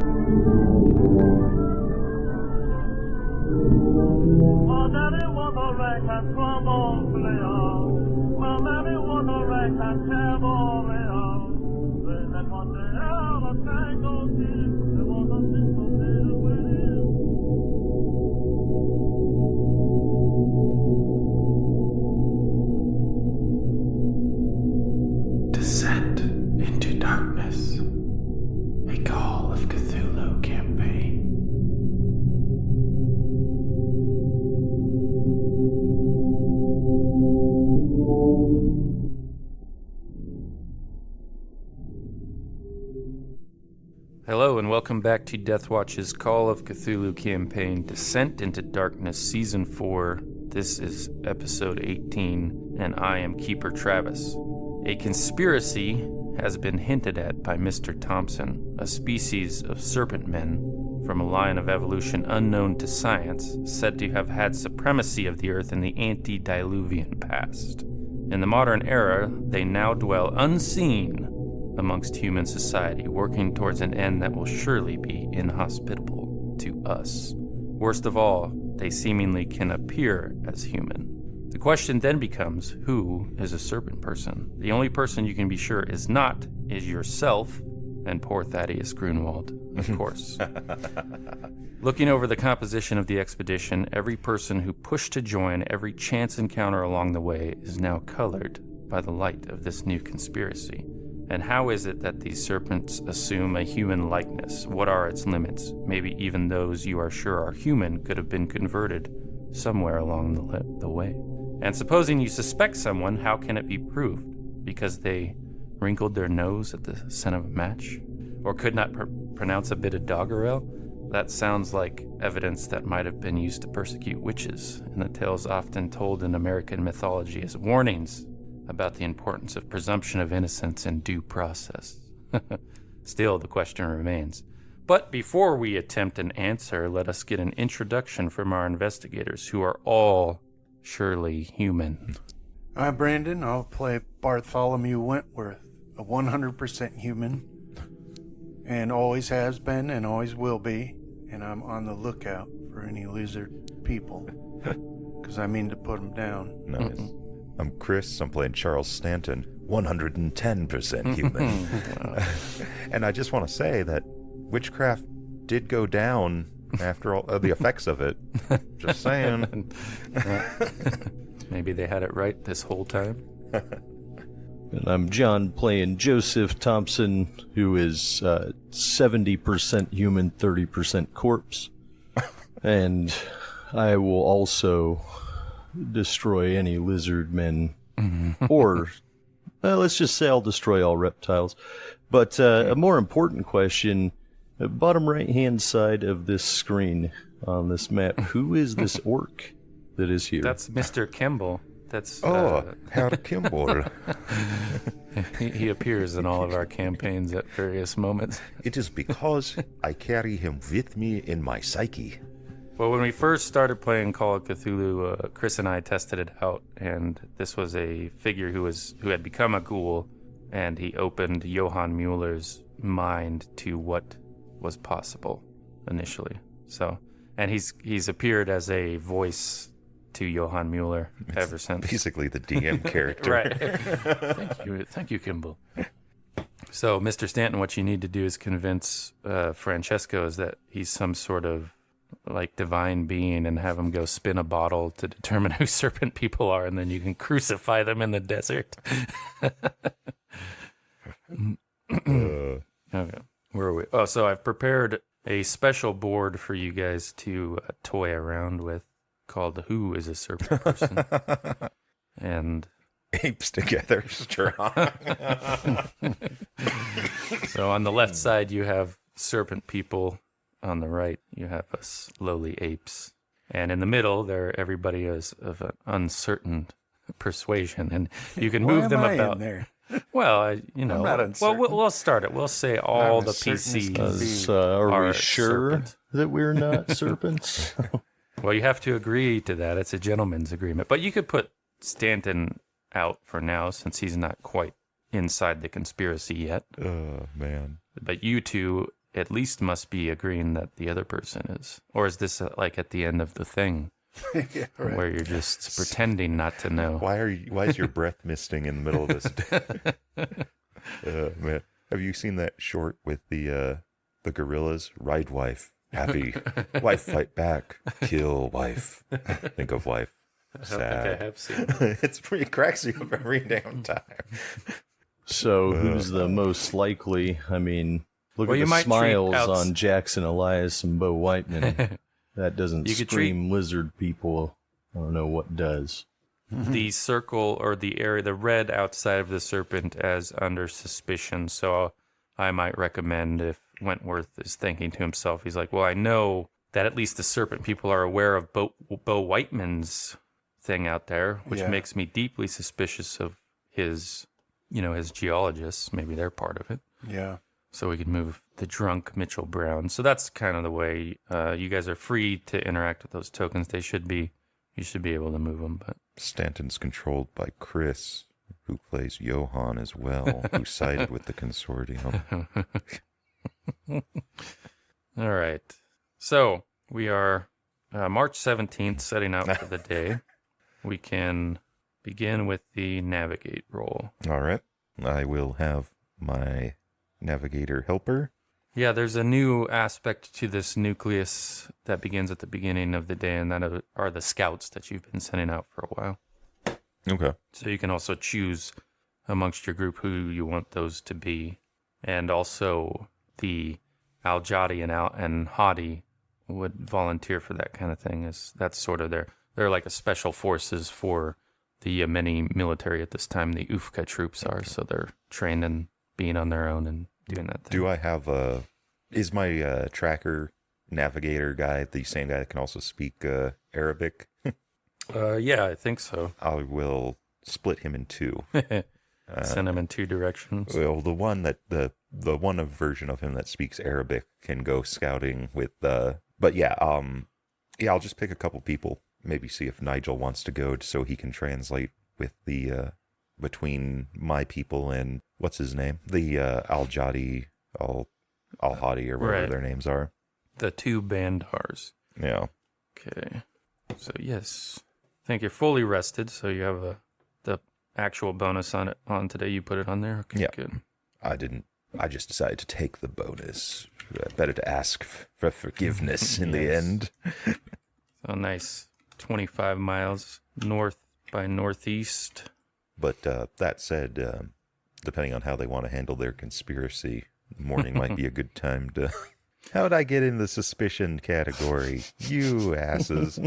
My daddy was a ragtime trombone player. My mammy was a ragtime cowboy. Then that one day out of tango kid, there was a simple little wind. Descent into darkness. A Call of Cthulhu campaign. Hello and welcome back to Deathwatch's Call of Cthulhu campaign, Descent into Darkness, Season 4. This is Episode 18, and I am Keeper Travis. A conspiracy has been hinted at by Mr. Thompson, a species of serpent men from a line of evolution unknown to science, said to have had supremacy of the Earth in the antediluvian past. In the modern era, they now dwell unseen amongst human society, working towards an end that will surely be inhospitable to us. Worst of all, they seemingly can appear as human. The question then becomes, who is a serpent person? The only person you can be sure is yourself and poor Thaddeus Grunwald, of course. Looking over the composition of the expedition, every person who pushed to join, every chance encounter along the way is now colored by the light of this new conspiracy. And how is it that these serpents assume a human likeness? What are its limits? Maybe even those you are sure are human could have been converted somewhere along the way. And supposing you suspect someone, how can it be proved? Because they wrinkled their nose at the scent of a match? Or could not pronounce a bit of doggerel? That sounds like evidence that might have been used to persecute witches, and the tales often told in American mythology as warnings about the importance of presumption of innocence and due process. Still, the question remains. But before we attempt an answer, let us get an introduction from our investigators, who are all surely human. I'm Brandon. I'll play Bartholomew Wentworth, a 100% human, and always has been and always will be, and I'm on the lookout for any lizard people, because I mean to put them down. Nice. I'm Chris. I'm playing Charles Stanton, 110% human. And I just want to say that witchcraft did go down after all the effects of it. Just saying. Maybe they had it right this whole time. And I'm John playing Joseph Thompson, who is 70% human, 30% corpse. And I will also destroy any lizard men, or let's just say I'll destroy all reptiles. But a more important question, bottom right-hand side of this screen on this map, who is this orc that is here? That's Mr. Kimball. That's Herr Kimball. he appears in all of our campaigns at various moments. It is because I carry him with me in my psyche. Well, when we first started playing Call of Cthulhu, Chris and I tested it out, and this was a figure who had become a ghoul, and he opened Johann Mueller's mind to what was possible initially. So, and he's appeared as a voice to Johann Mueller ever since. Basically the DM character. Right. Thank you, Kimball. So, Mr. Stanton, what you need to do is convince Francesco is that he's some sort of like divine being, and have him go spin a bottle to determine who serpent people are, and then you can crucify them in the desert. Okay, where are we? Oh, so I've prepared a special board for you guys to toy around with called Who is a Serpent Person? And apes together strong. So on the left side you have serpent people. On the right, you have us lowly apes. And in the middle, everybody is of an uncertain persuasion. And you can move them about. There? Well, I'm not uncertain. Well, we'll start it. We'll say all the PCs are we sure serpent. that we're not serpents? Well, you have to agree to that. It's a gentleman's agreement. But you could put Stanton out for now, since he's not quite inside the conspiracy yet. Oh, man. But you two at least must be agreeing that the other person is. Or is this like at the end of the thing Yeah, right. where you're just pretending not to know? Why is your breath misting in the middle of this? Man, have you seen that short with the gorillas? Ride wife, happy. Wife fight back. Kill wife. Think of wife. Sad. I think I have seen It cracks you up every damn time. So who's the most likely? I mean, look Well, at you the might treat smiles outs- on Jackson Elias and Bo Whiteman. That doesn't You could scream lizard people. I don't know what does. the circle or the area, the red outside of the serpent, as under suspicion. So I might recommend, if Wentworth is thinking to himself, he's like, well, I know that at least the serpent people are aware of Bo Whiteman's thing out there, which Yeah. makes me deeply suspicious of his, his geologists. Maybe they're part of it. Yeah. So we could move the drunk Mitchell Brown. So that's kind of the way you guys are free to interact with those tokens. You should be able to move them, but Stanton's controlled by Chris, who plays Johann as well, who sided with the consortium. all right. So we are March 17th, setting out for the day. We can begin with the navigate roll. All right. I will have my navigator helper. Yeah, there's a new aspect to this nucleus that begins at the beginning of the day, and that are the scouts that you've been sending out for a while. Okay. So you can also choose amongst your group who you want those to be. And also the Al-Jadi and Hadi would volunteer for that kind of thing. That's sort of they're like a special forces for the Yemeni military at this time. The UFCA troops are, so they're trained in being on their own and doing that thing. Do I have is my tracker navigator guy the same guy that can also speak Arabic? Yeah, I think so. I will split him in two. Send them in two directions. Well, the one that the one version of him that speaks Arabic can go scouting with but yeah, I'll just pick a couple people, maybe see if Nigel wants to go so he can translate with the between my people and what's his name? The Al-Jadi, Al-Hadi or whatever Right. their names are. The two bandars. Yeah. Okay. So yes, I think you're fully rested. So you have the actual bonus on today. You put it on there. Okay, Yeah. good. I just decided to take the bonus. Better to ask for forgiveness in the Yes. end. So nice. 25 miles north by northeast. But that said, depending on how they want to handle their conspiracy, morning might be a good time to... How'd I get in the suspicion category? You asses.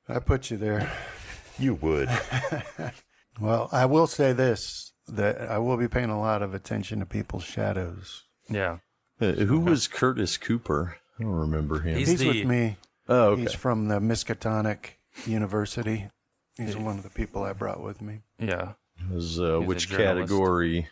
I put you there. You would. Well, I will say this, that I will be paying a lot of attention to people's shadows. Yeah. Who was Curtis Cooper? I don't remember him. He's He's with me. Oh, okay. He's from the Miskatonic University. He's one of the people I brought with me. Yeah. Which a journalist. category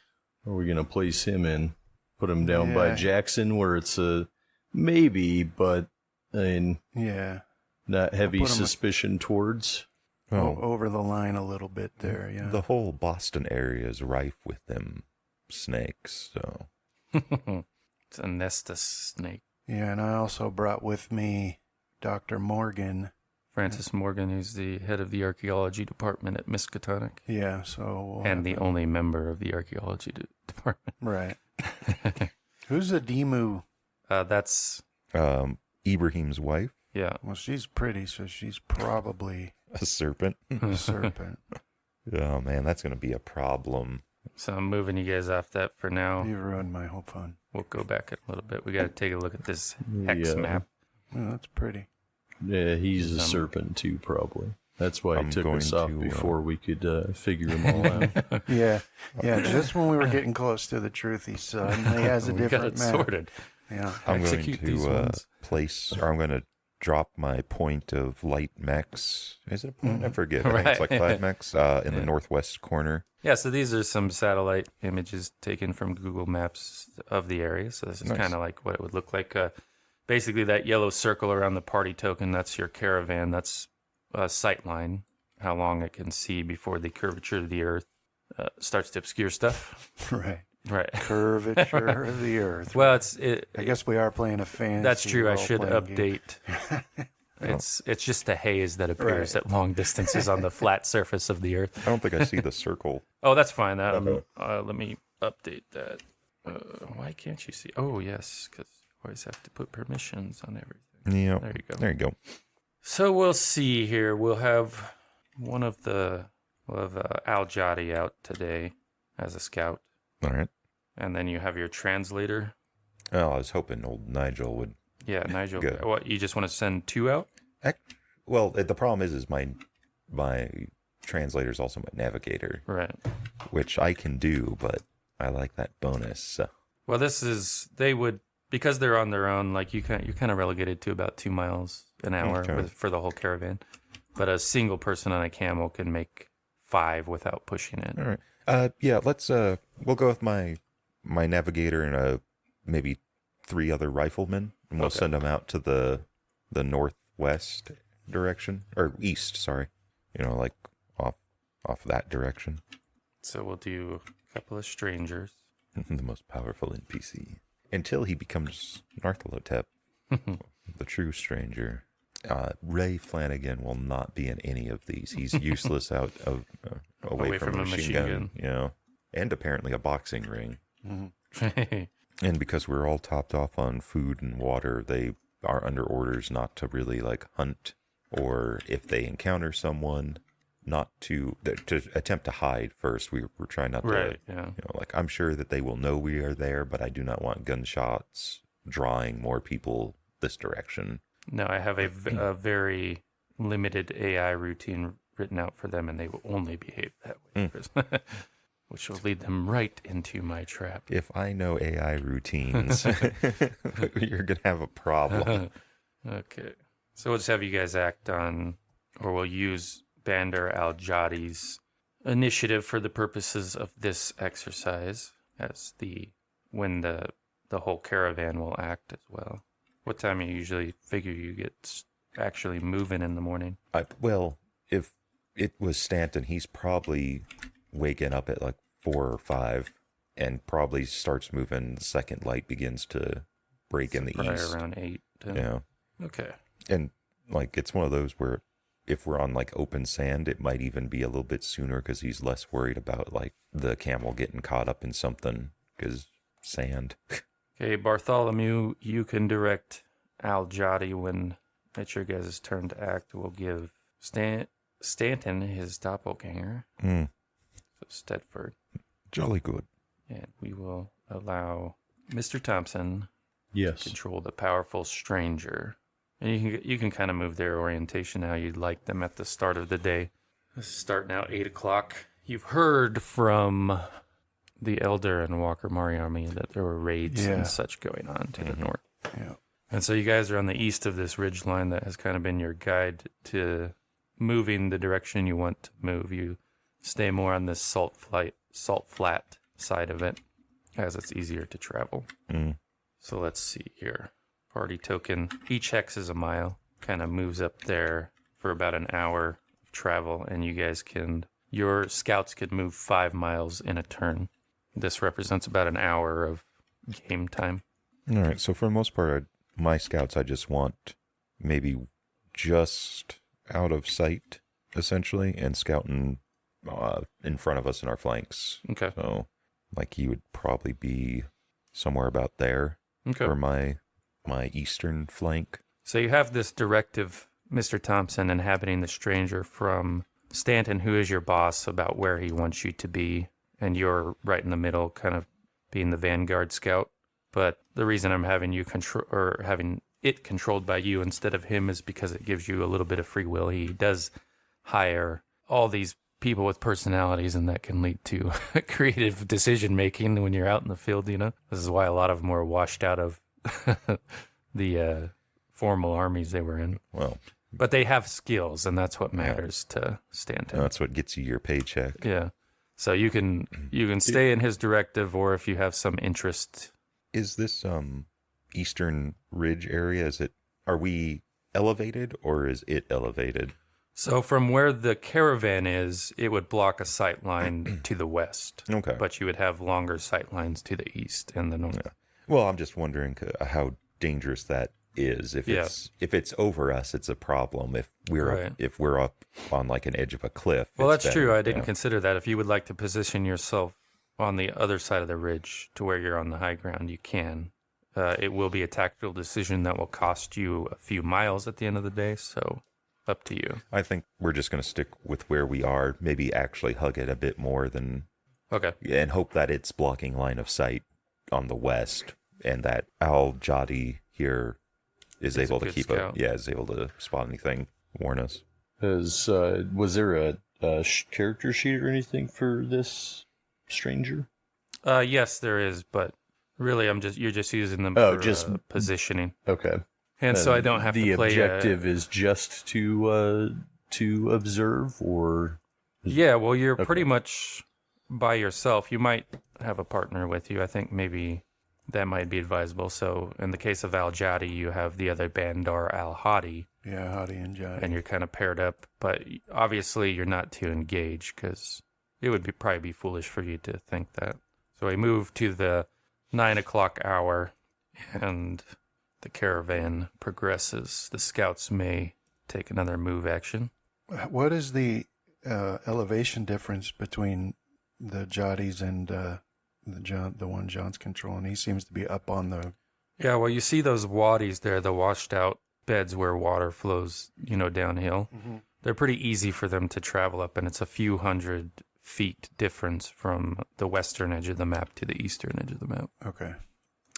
are we going to place him in? Put him down by Yeah. Jackson, where it's a maybe, but I mean, Yeah. not heavy put him- suspicion towards. Over the line a little bit there, yeah. The whole Boston area is rife with them snakes, so... It's a Nestus snake. Yeah, and I also brought with me Dr. Morgan. Francis Morgan, who's the head of the archaeology department at Miskatonic Yeah, so... we'll and have the him. only member of the archaeology department. Right. Who's the Demu? That's, Ibrahim's wife, yeah. Well, she's pretty, so she's probably a serpent. a serpent. Oh, man, that's going to be a problem. So I'm moving you guys off that for now. You ruined my whole fun. We'll go back a little bit. We got to take a look at this hex Yeah. map. Oh, that's pretty. Yeah, he's a serpent too, probably. That's why he I'm took going us off to, before we could figure him all out. Yeah, just when we were getting close to the truth, he suddenly has a We got different it map. sorted. Yeah. I'm going Execute these to ones. place, or I'm going to drop my point of light mechs. Is it a point? I forget. I think it's like Right. 5 mechs in the northwest corner. Yeah, so these are some satellite images taken from Google Maps of the area. So this is Nice. kind of like what it would look like. Basically, that yellow circle around the party token, that's your caravan. That's a sight line, how long it can see before the curvature of the Earth starts to obscure stuff. Right. Right. curvature of the Earth. Well, I guess we are playing a fantasy. that's true. I should role-playing game. update. It's just a haze that appears at long distances on the flat surface of the Earth. I don't think I see the circle. Oh, that's fine. That Okay. let me update that. Why can't you see? Oh, yes, because you always have to put permissions on everything. Yeah. There you go. There you go. So we'll see here. We'll have Al Jotty out today as a scout, All right. and then you have your translator. Oh, I was hoping old Nigel would. Yeah, Nigel. Good. What, you just want to send 2 out? Well, the problem is my translator is also my navigator, Right. which I can do, but I like that bonus. So. Well, they would, because they're on their own, like you're kind of relegated to about 2 miles an hour Okay. for the whole caravan. But a single person on a camel can make 5 without pushing it. All right. Yeah. Let's. We'll go with my navigator and maybe 3 other riflemen, and we'll Okay. send them out to the northwest direction or east. Sorry. Like off that direction. So we'll do a couple of strangers. The most powerful NPC until he becomes Narthalotep, the true stranger. Ray Flanagan will not be in any of these. He's useless out of away from a machine gun. And apparently a boxing ring. And because we're all topped off on food and water, they are under orders not to really hunt, or if they encounter someone, not to attempt to hide first. We're trying not to. Right, yeah. I'm sure that they will know we are there, but I do not want gunshots drawing more people this direction. No, I have a very limited AI routine written out for them, and they will only behave that way, which will lead them right into my trap. If I know AI routines, you're going to have a problem. Okay. So we'll just have you guys act on, or we'll use Bandar Al-Jadi's initiative for the purposes of this exercise as when the whole caravan will act as well. What time you usually figure you get actually moving in the morning? Well, if it was Stanton, he's probably waking up at 4 or 5 and probably starts moving the second light begins to break in the Probably east. around 8. Yeah. Okay. And it's one of those where if we're on open sand, it might even be a little bit sooner because he's less worried about the camel getting caught up in something because sand. Okay, Bartholomew, you can direct Al-Jadi when it's your guys' turn to act. We'll give Stanton his doppelganger, so Stedford. Jolly good. And we will allow Mr. Thompson Yes. to control the powerful stranger. And you can kind of move their orientation how you'd like them at the start of the day. This is starting out 8 o'clock. You've heard from the Elder and Walker Mari army that there were raids and such going on to the north. Yeah. And so you guys are on the east of this ridge line that has kind of been your guide to moving the direction you want to move. You stay more on this salt flat side of it as it's easier to travel. So let's see here. Party token. Each hex is a mile. Kind of moves up there for about an hour of travel, and your scouts could move 5 miles in a turn. This represents about an hour of game time. All right. So for the most part, my scouts, I just want maybe just out of sight, essentially, and scouting in front of us in our flanks. Okay. So, he would probably be somewhere about there Okay. for my eastern flank. So you have this directive, Mr. Thompson, inhabiting the stranger from Stanton, who is your boss, about where he wants you to be, and you're right in the middle, kind of being the vanguard scout. But the reason I'm having you having it controlled by you instead of him is because it gives you a little bit of free will. He does hire all these people with personalities, and that can lead to creative decision making when you're out in the field. This is why a lot of them were washed out of the formal armies they were in. Well, but they have skills, and that's what matters to Stanton. that's what gets you your paycheck. Yeah. So you can stay in his directive, or if you have some interest. Is this eastern ridge area? Are we elevated or is it elevated? So from where the caravan is, it would block a sight line to the west. Okay. But you would have longer sight lines to the east and the north. Yeah. Well, I'm just wondering how dangerous that is. If it's over us, it's a problem. If we're up on like an edge of a cliff. Well, it's that's true. better, I didn't consider that. If you would like to position yourself on the other side of the ridge to where you're on the high ground, you can. It will be a tactical decision that will cost you a few miles at the end of the day, so up to you. I think we're just going to stick with where we are, maybe actually hug it a bit more than... Okay. And hope that it's blocking line of sight on the west, and that Al-Jadi here is able to keep is able to spot anything, warn us. Was there a character sheet or anything for this stranger? Yes, there is, but really, you're just using them for positioning. Okay. And so I don't have to play. The objective is just to observe, or yeah. Well, you're pretty much by yourself. You might have a partner with you. I think maybe that might be advisable. So in the case of Al-Jadi, you have the other Bandar Al-Hadi. Yeah, Hadi and Jadi. And you're kind of paired up, but obviously you're not too engaged because it would probably be foolish for you to think that. So we move to the 9 o'clock hour, and the caravan progresses. The scouts may take another move action. What is the elevation difference between the Jadis and the one John's controlling? He seems to be up on the... Yeah, well, you see those wadis there, the washed out beds where water flows, downhill. Mm-hmm. They're pretty easy for them to travel up, and it's a few hundred feet difference from the western edge of the map to the eastern edge of the map. Okay.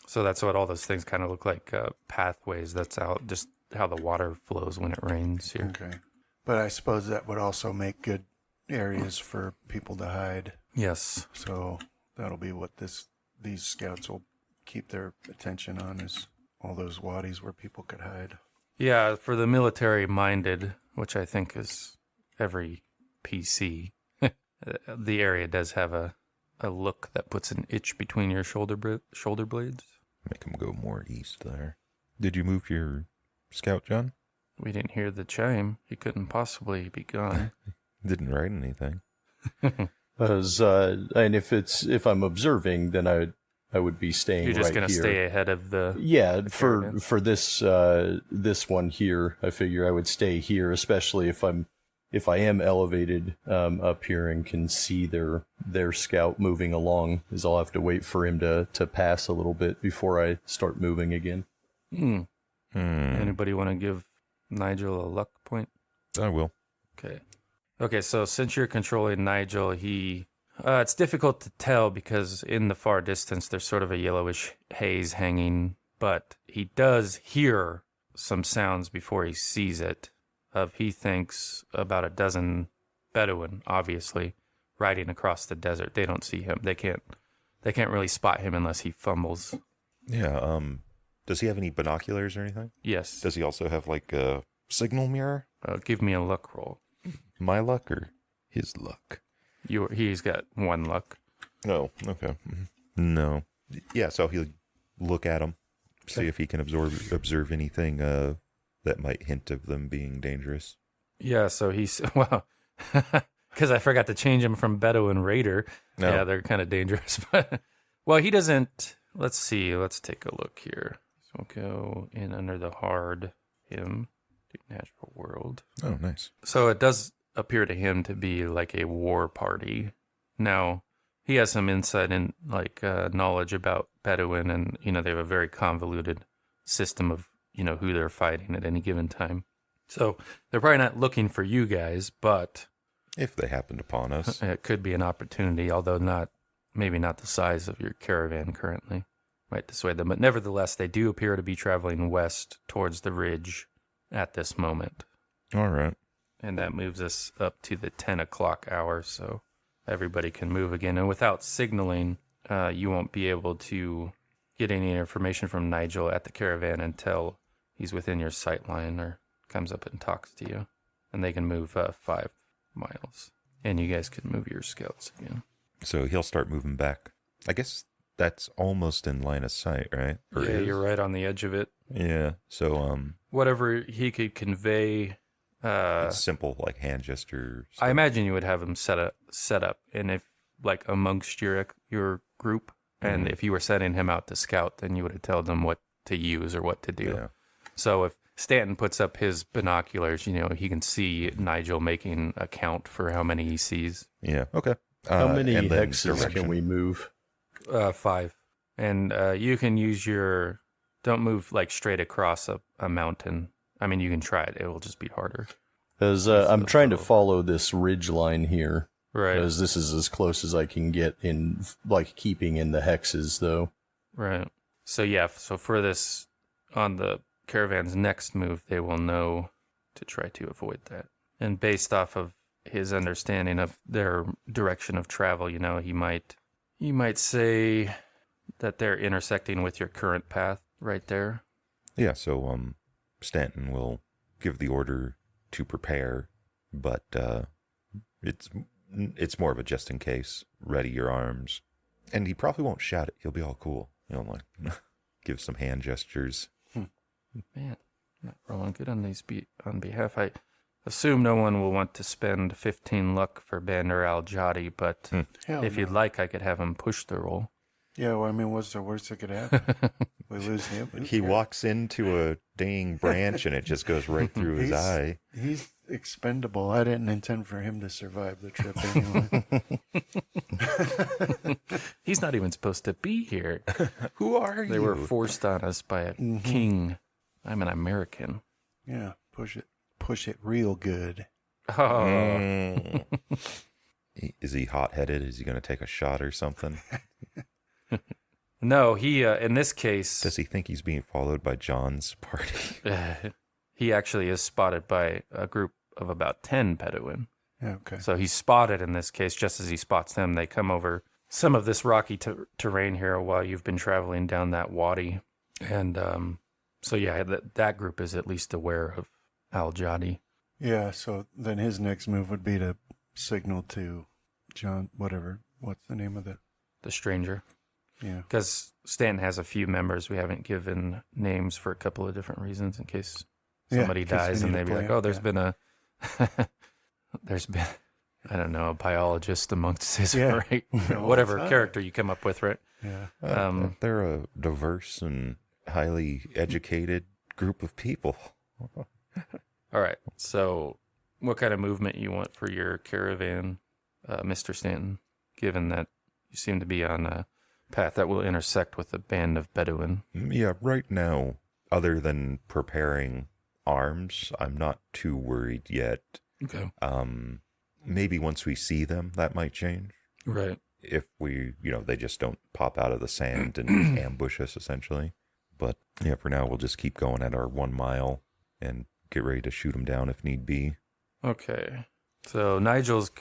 So that's what all those things kind of look like, pathways. That's just how the water flows when it rains here. Okay. But I suppose that would also make good areas for people to hide. Yes. So that'll be what these scouts will keep their attention on, is all those wadis where people could hide. Yeah, for the military-minded, which I think is every PC, the area does have a look that puts an itch between your shoulder blades. Make them go more east there. Did you move your scout, John? We didn't hear the chime. He couldn't possibly be gone. Didn't write anything. And if I'm observing, then I would be staying. You're just right gonna here. stay ahead of the... Yeah, the for this one here, I figure I would stay here, especially if I am elevated up here and can see their scout moving along, is I'll have to wait for him to pass a little bit before I start moving again. Anybody want to give Nigel a luck point? I will. Okay, so since you're controlling Nigel, it's difficult to tell because in the far distance there's sort of a yellowish haze hanging, but he does hear some sounds before he sees it. He thinks about a dozen Bedouin, obviously, riding across the desert. They don't see him. They can't really spot him unless he fumbles. Yeah, does he have any binoculars or anything? Yes. Does he also have like a signal mirror? Give me a luck roll. My luck or his luck? He's got one luck. Oh, okay. No. Yeah, so he'll look at him, see if he can observe anything that might hint of them being dangerous. Yeah, so because I forgot to change him from Bedouin Raider. No. Yeah, they're kind of dangerous. But he doesn't. Let's see. Let's take a look here. So we'll go in under the hard him to natural world. Oh, nice. So it does appear to him to be like a war party. Now, he has some insight and knowledge about Bedouin, and they have a very convoluted system of who they're fighting at any given time. So they're probably not looking for you guys, but if they happened upon us, it could be an opportunity, although maybe not the size of your caravan currently might dissuade them. But nevertheless, they do appear to be traveling west towards the ridge at this moment. All right. And that moves us up to the 10 o'clock hour, so everybody can move again. And without signaling, you won't be able to get any information from Nigel at the caravan until he's within your sight line or comes up and talks to you. And they can move 5 miles. And you guys can move your scouts again. So he'll start moving back. I guess that's almost in line of sight, right? You're right on the edge of it. Yeah, so... whatever he could convey It's simple, like hand gesture stuff. I imagine you would have them set up, and if like amongst your group, and if you were sending him out to scout, then you would have told him what to use or what to do. Yeah. So if Stanton puts up his binoculars, he can see Nigel making a count for how many he sees. Yeah, okay. How many and then hexes direction. can we move? 5. And you can use don't move like straight across a mountain. I mean, you can try it. It will just be harder. Because I'm trying to follow this ridge line here. Right. Because this is as close as I can get in, like, keeping in the hexes, though. Right. So yeah, so for this, on the caravan's next move, they will know to try to avoid that. And based off of his understanding of their direction of travel, he might say that they're intersecting with your current path right there. Yeah, so Stanton will give the order to prepare, but it's more of a just in case. Ready your arms. And he probably won't shout it. He'll be all cool. Like give some hand gestures. Man, not rolling good on these on behalf. I assume no one will want to spend 15 luck for Bandar al-Jadi, but if you'd like, I could have him push the roll. Yeah, well, I mean, what's the worst that could happen? We lose him. He walks into a dang branch and it just goes right through his eye. He's expendable. I didn't intend for him to survive the trip anyway. He's not even supposed to be here. Who are They you? were forced on us by a king. I'm an American. Yeah, push it real good. Oh. Is he hot-headed? Is he going to take a shot or something? No, he, in this case... Does he think he's being followed by John's party? He actually is spotted by a group of about 10 Bedouin. Okay. So he's spotted in this case, just as he spots them. They come over some of this rocky terrain here while you've been traveling down that wadi. And so, yeah, that group is at least aware of al-Jadi. Yeah, so then his next move would be to signal to John, whatever. What's the name of The stranger. Yeah. Because Stanton has a few members. We haven't given names for a couple of different reasons in case somebody dies and they'd be like, oh, there's been a... there's been, I don't know, a biologist amongst his, right? Whatever character you come up with, right? Yeah. They're a diverse and highly educated group of people. All right. So what kind of movement you want for your caravan, Mr. Stanton, given that you seem to be on a path that will intersect with a band of Bedouin? Yeah, right now, other than preparing arms, I'm not too worried yet. Okay. Maybe once we see them, that might change. Right. If we, they just don't pop out of the sand and ambush us, essentially. But yeah, for now, we'll just keep going at our 1 mile and get ready to shoot them down if need be. Okay. So Nigel's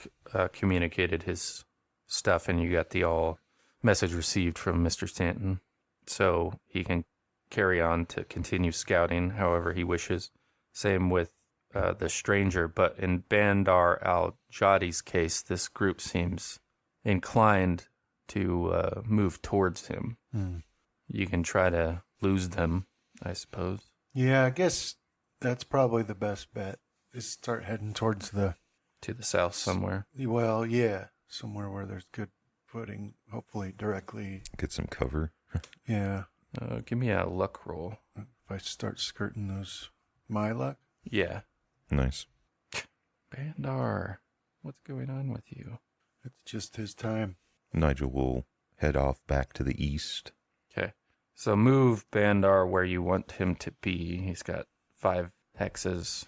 communicated his stuff, and you got the all message received from Mr. Stanton. So he can carry on to continue scouting however he wishes. Same with the stranger, but in Bandar al-Jadi's case, this group seems inclined to move towards him. You can try to lose them, I suppose. Yeah, I guess that's probably the best bet, is start heading towards to the south somewhere. Well, yeah, somewhere where there's good footing, hopefully directly. Get some cover. Yeah. Give me a luck roll. If I start skirting those, my luck? Yeah. Nice. Bandar, what's going on with you? It's just his time. Nigel will head off back to the east. Okay. So move Bandar where you want him to be. He's got 5 hexes.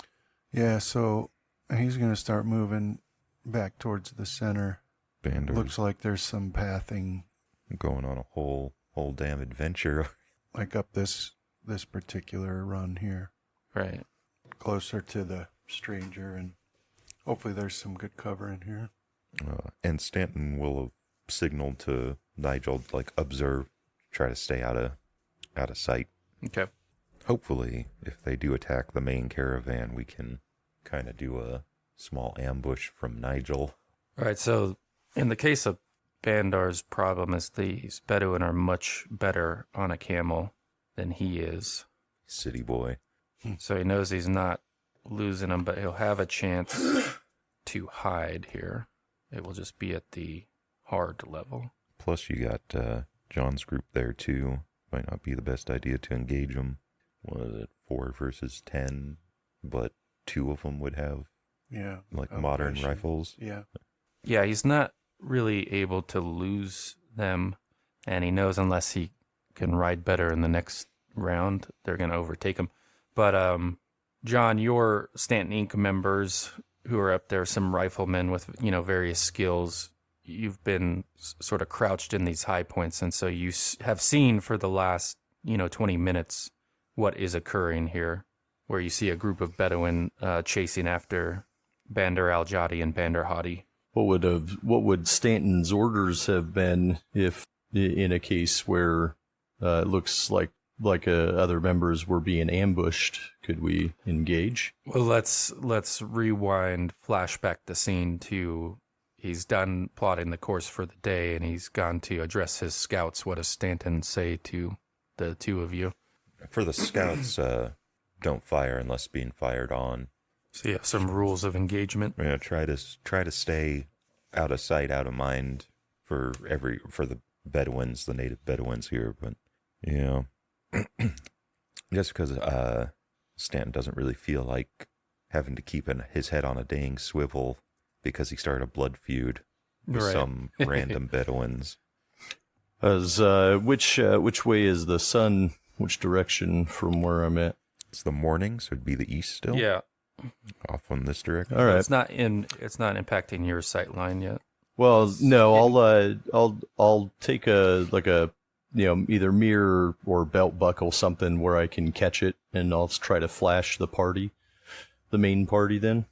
Yeah, so he's going to start moving back towards the center. Bandar Looks like there's some pathing, going on a whole damn adventure. like up this particular run here, Right. closer to the stranger, and hopefully there's some good cover in here. And Stanton will have signaled to Nigel, observe, try to stay out of sight. Okay. Hopefully, if they do attack the main caravan, we can kind of do a small ambush from Nigel. All right. So in the case of Bandar's problem is these Bedouin are much better on a camel than he is. City boy. So he knows he's not losing him, but he'll have a chance to hide here. It will just be at the hard level. Plus, you got John's group there, too. Might not be the best idea to engage them. What is it, 4 versus 10? But 2 of them would have, modern aggression. rifles. Yeah. Yeah, he's not really able to lose them, and he knows unless he can ride better in the next round, they're going to overtake him. But, John, your Stanton Inc. members who are up there, some riflemen with, various skills, you've been sort of crouched in these high points, and so you have seen for the last, 20 minutes what is occurring here, where you see a group of Bedouin chasing after Bandar al-Jadi and Bandar Hadi. What would Stanton's orders have been if, in a case where it looks like other members were being ambushed? Could we engage? Well, let's rewind, flashback the scene to he's done plotting the course for the day, and he's gone to address his scouts. What does Stanton say to the 2 of you? For the scouts, don't fire unless being fired on. So you have some rules of engagement. Yeah, try to stay out of sight, out of mind for the Bedouins, the native Bedouins here. But just because Stanton doesn't really feel like having to keep his head on a dang swivel because he started a blood feud with some random Bedouins. Which way is the sun? Which direction from where I'm at? It's the morning, so it'd be the east still. Yeah. Off on this direction. All right. It's not impacting your sight line yet. Well, no, I'll take a either mirror or belt buckle, something where I can catch it, and I'll try to flash the main party then.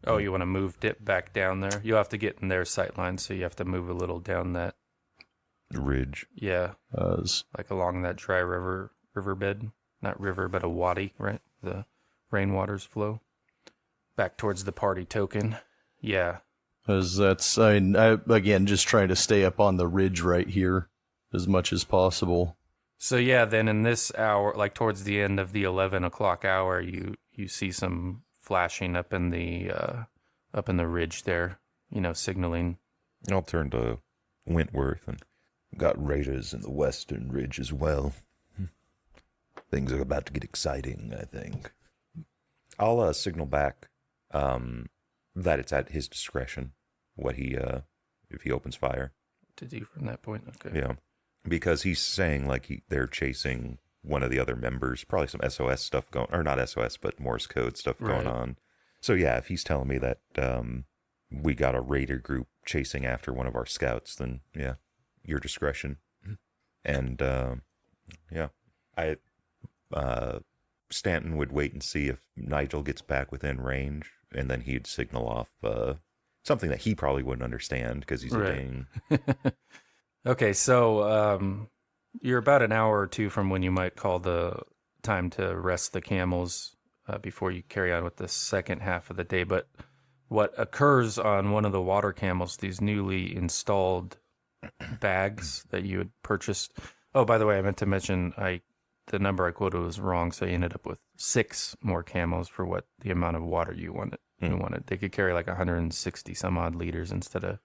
Oh, you want to dip back down there? You'll have to get in their sight line, so you have to move a little down that ridge. Yeah. Like along that dry riverbed. Not river, but a wadi, right? The rainwaters flow back towards the party token. Yeah. As I again, just trying to stay up on the ridge right here as much as possible. So yeah, then in this hour, like towards the end of the 11 o'clock hour, you see some flashing up in the ridge there, signaling. I'll turn to Wentworth and got raiders in the western ridge as well. Things are about to get exciting, I think. I'll signal back that it's at his discretion what he if he opens fire. To do from that point, okay. Yeah, because he's saying like they're chasing one of the other members, probably some SOS stuff going, or not SOS, but Morse code stuff going on. So yeah, if he's telling me that we got a raider group chasing after one of our scouts, then yeah, your discretion. And Stanton would wait and see if Nigel gets back within range, and then he'd signal off something that he probably wouldn't understand because he's a dang. Okay, so you're about an hour or two from when you might call the time to rest the camels before you carry on with the second half of the day. But what occurs on one of the water camels, these newly installed bags that you had purchased. Oh, by the way, I meant to mention the number I quoted was wrong, so you ended up with 6 more camels for what the amount of water you wanted. They could carry like 160 some odd liters instead of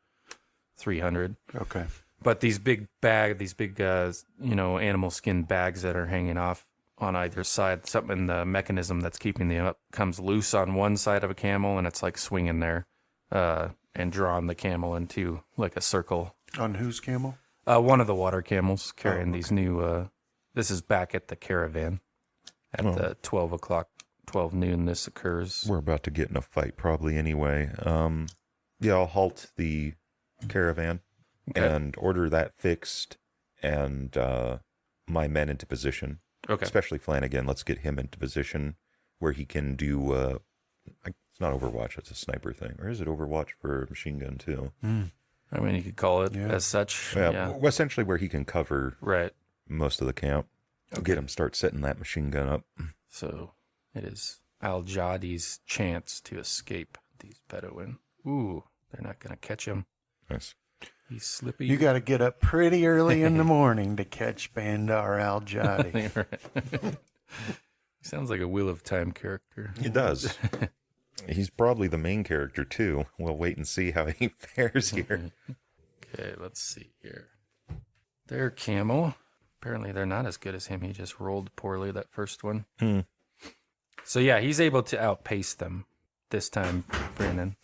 300. Okay. But these big animal skin bags that are hanging off on either side, something in the mechanism that's keeping them up comes loose on one side of a camel, and it's like swinging there and drawing the camel into like a circle. On whose camel? One of the water camels carrying these new... this is back at the caravan at the 12 noon this occurs. We're about to get in a fight probably anyway. I'll halt the caravan and order that fixed and my men into position. Okay. Especially Flanagan. Let's get him into position where he can do... it's not Overwatch, it's a sniper thing. Or is it Overwatch for machine gun too? I mean, you could call it as such. Yeah. Well, essentially where he can cover most of the camp. Okay. Get him start setting that machine gun up. So it is Al-Jadi's chance to escape these Bedouin. Ooh, they're not going to catch him. Nice. He's slippy. You got to get up pretty early in the morning to catch Bandar al-Jadi. He sounds like a Wheel of Time character. He does. He's probably the main character, too. We'll wait and see how he fares here. Okay, let's see here. They're camel. Apparently they're not as good as him. He just rolled poorly that first one. So yeah, he's able to outpace them this time, Brandon.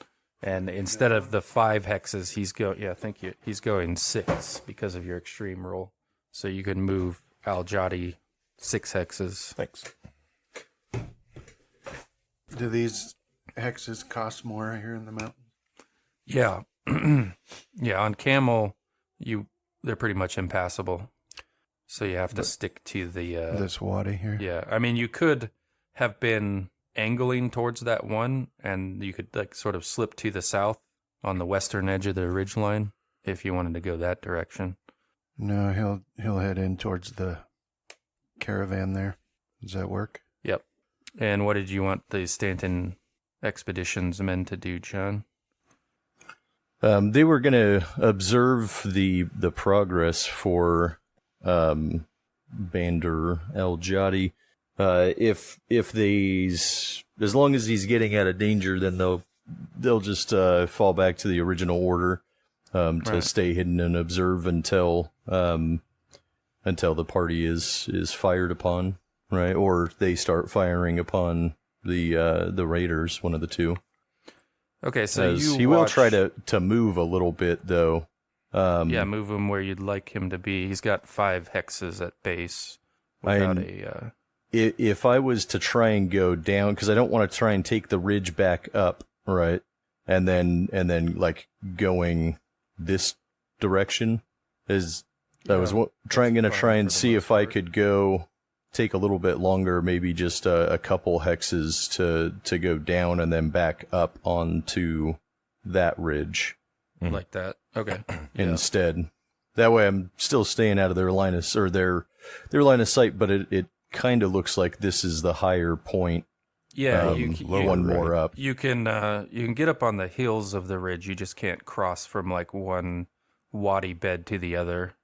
And instead of the 5 hexes, he's going 6 because of your extreme roll. So you can move Al-Jadi 6 hexes. Thanks. Do these hexes cost more here in the mountains? Yeah. Yeah, on camel, they're pretty much impassable. So you have to stick to the... this wadi here? Yeah, I mean, you could have been angling towards that one, and you could like sort of slip to the south on the western edge of the ridgeline if you wanted to go that direction. No, he'll head in towards the caravan there. Does that work? Yep. And what did you want the Stanton expedition's men to do, John? They were going to observe the progress for Bandar Al-Jadi. If these, as long as he's getting out of danger, then they'll just fall back to the original order to stay hidden and observe until the party is fired upon, right? Or they start firing upon the raiders, one of the two. Okay, so he will try to move a little bit, though. Move him where you'd like him to be. He's got 5 hexes at base without If I was to try and go down, because I don't want to try and take the ridge back up, right, and then like going this direction, I was going to try and see if I could go take a little bit longer, maybe just a couple hexes to go down and then back up onto that ridge. like that. Okay. Instead, that way I'm still staying out of their line of their line of sight, but it kind of looks like this is the higher point. Yeah, one more up. You can get up on the hills of the ridge. You just can't cross from like one wadi bed to the other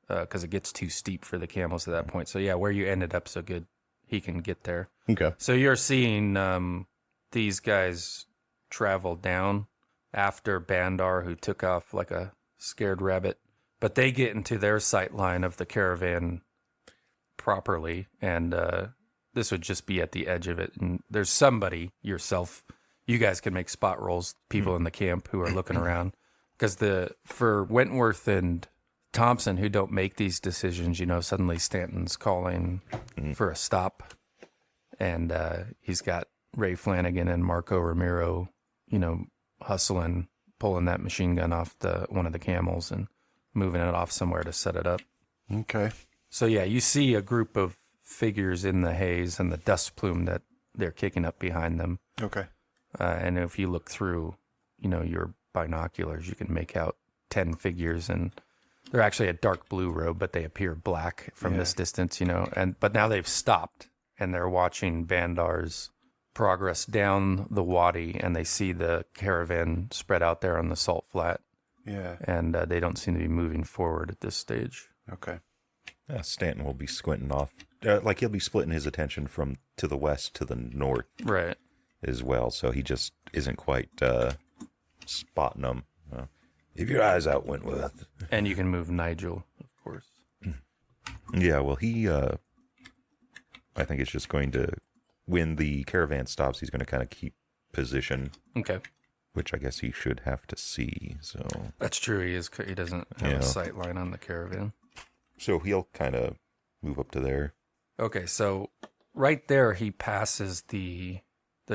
because it gets too steep for the camels at that point. So yeah, where you ended up so good, he can get there. Okay. So you're seeing these guys travel down after Bandar, who took off like a scared rabbit, but they get into their sight line of the caravan properly, and this would just be at the edge of it. And there's somebody, yourself, you guys can make spot rolls, people in the camp who are looking around, because for Wentworth and Thompson, who don't make these decisions, suddenly Stanton's calling for a stop, and he's got Ray Flanagan and Marco Ramiro, hustling, pulling that machine gun off one of the camels and moving it off somewhere to set it up. Okay. So yeah, you see a group of figures in the haze and the dust plume that they're kicking up behind them. Okay. And if you look through, your binoculars, you can make out 10 figures, and they're actually a dark blue robe, but they appear black from this distance, but now they've stopped and they're watching Bandar's progress down the wadi, and they see the caravan spread out there on the salt flat. Yeah. And they don't seem to be moving forward at this stage. Okay. Stanton will be squinting off. Like he'll be splitting his attention from to the west to the north. Right. As well, so he just isn't quite spotting them. Keep your eyes out, Wentworth. And you can move Nigel, of course. Yeah, well, he, I think it's just going to, when the caravan stops, he's going to kind of keep position. Okay. Which I guess he should have to see, so. That's true, he doesn't have a sight line on the caravan. So he'll kind of move up to there. Okay, so right there he passes the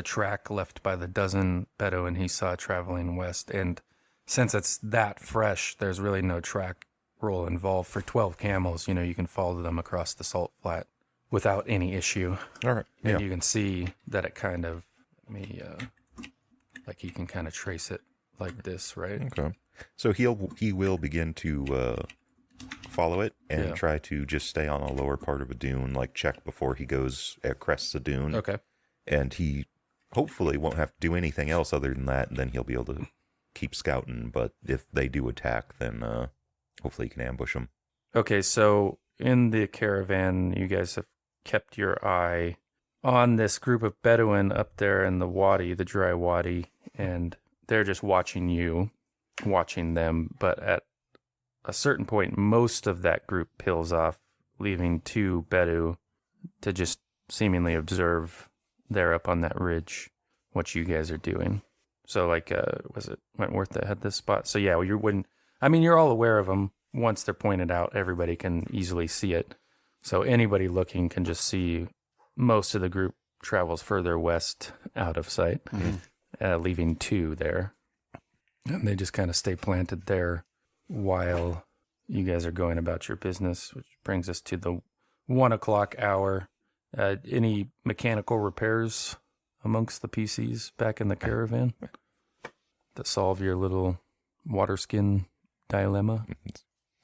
track left by the dozen Bedouin he saw traveling west, and since it's that fresh, there's really no track roll involved. For 12 camels, you can follow them across the salt flat without any issue. All right. And you can see that it kind of, like you can kind of trace it like this, right? Okay. So he will begin to follow it and try to just stay on a lower part of a dune, like check before he goes crests the dune. Okay. And he hopefully won't have to do anything else other than that, and then he'll be able to keep scouting. But if they do attack, then hopefully he can ambush them. Okay, so in the caravan, you guys have kept your eye on this group of Bedouin up there in the wadi, the dry wadi, and they're just watching you, watching them. But at a certain point, most of that group peels off, leaving 2 Bedou to just seemingly observe there up on that ridge what you guys are doing. So, like, was it Wentworth that had this spot? So, yeah, you're all aware of them. Once they're pointed out, everybody can easily see it. So anybody looking can just see most of the group travels further west out of sight, leaving 2 there. And they just kind of stay planted there while you guys are going about your business, which brings us to the 1 o'clock hour. Any mechanical repairs amongst the PCs back in the caravan to solve your little water skin dilemma?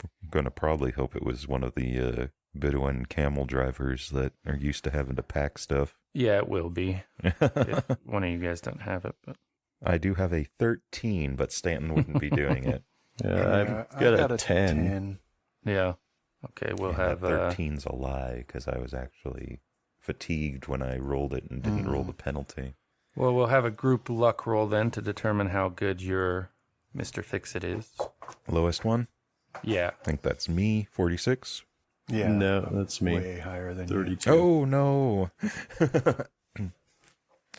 I'm going to probably hope it was one of the Bedouin camel drivers that are used to having to pack stuff. Yeah, it will be if one of you guys don't have it. But I do have a 13, but Stanton wouldn't be doing it. Yeah, I've got a 10. Yeah. Okay, we'll have... 13's a lie, because I was actually fatigued when I rolled it and didn't roll the penalty. Well, we'll have a group luck roll then to determine how good your Mr. Fix-It is. Lowest one? Yeah. I think that's me, 46. Yeah. No, that's me. Way higher than 32. Oh, no.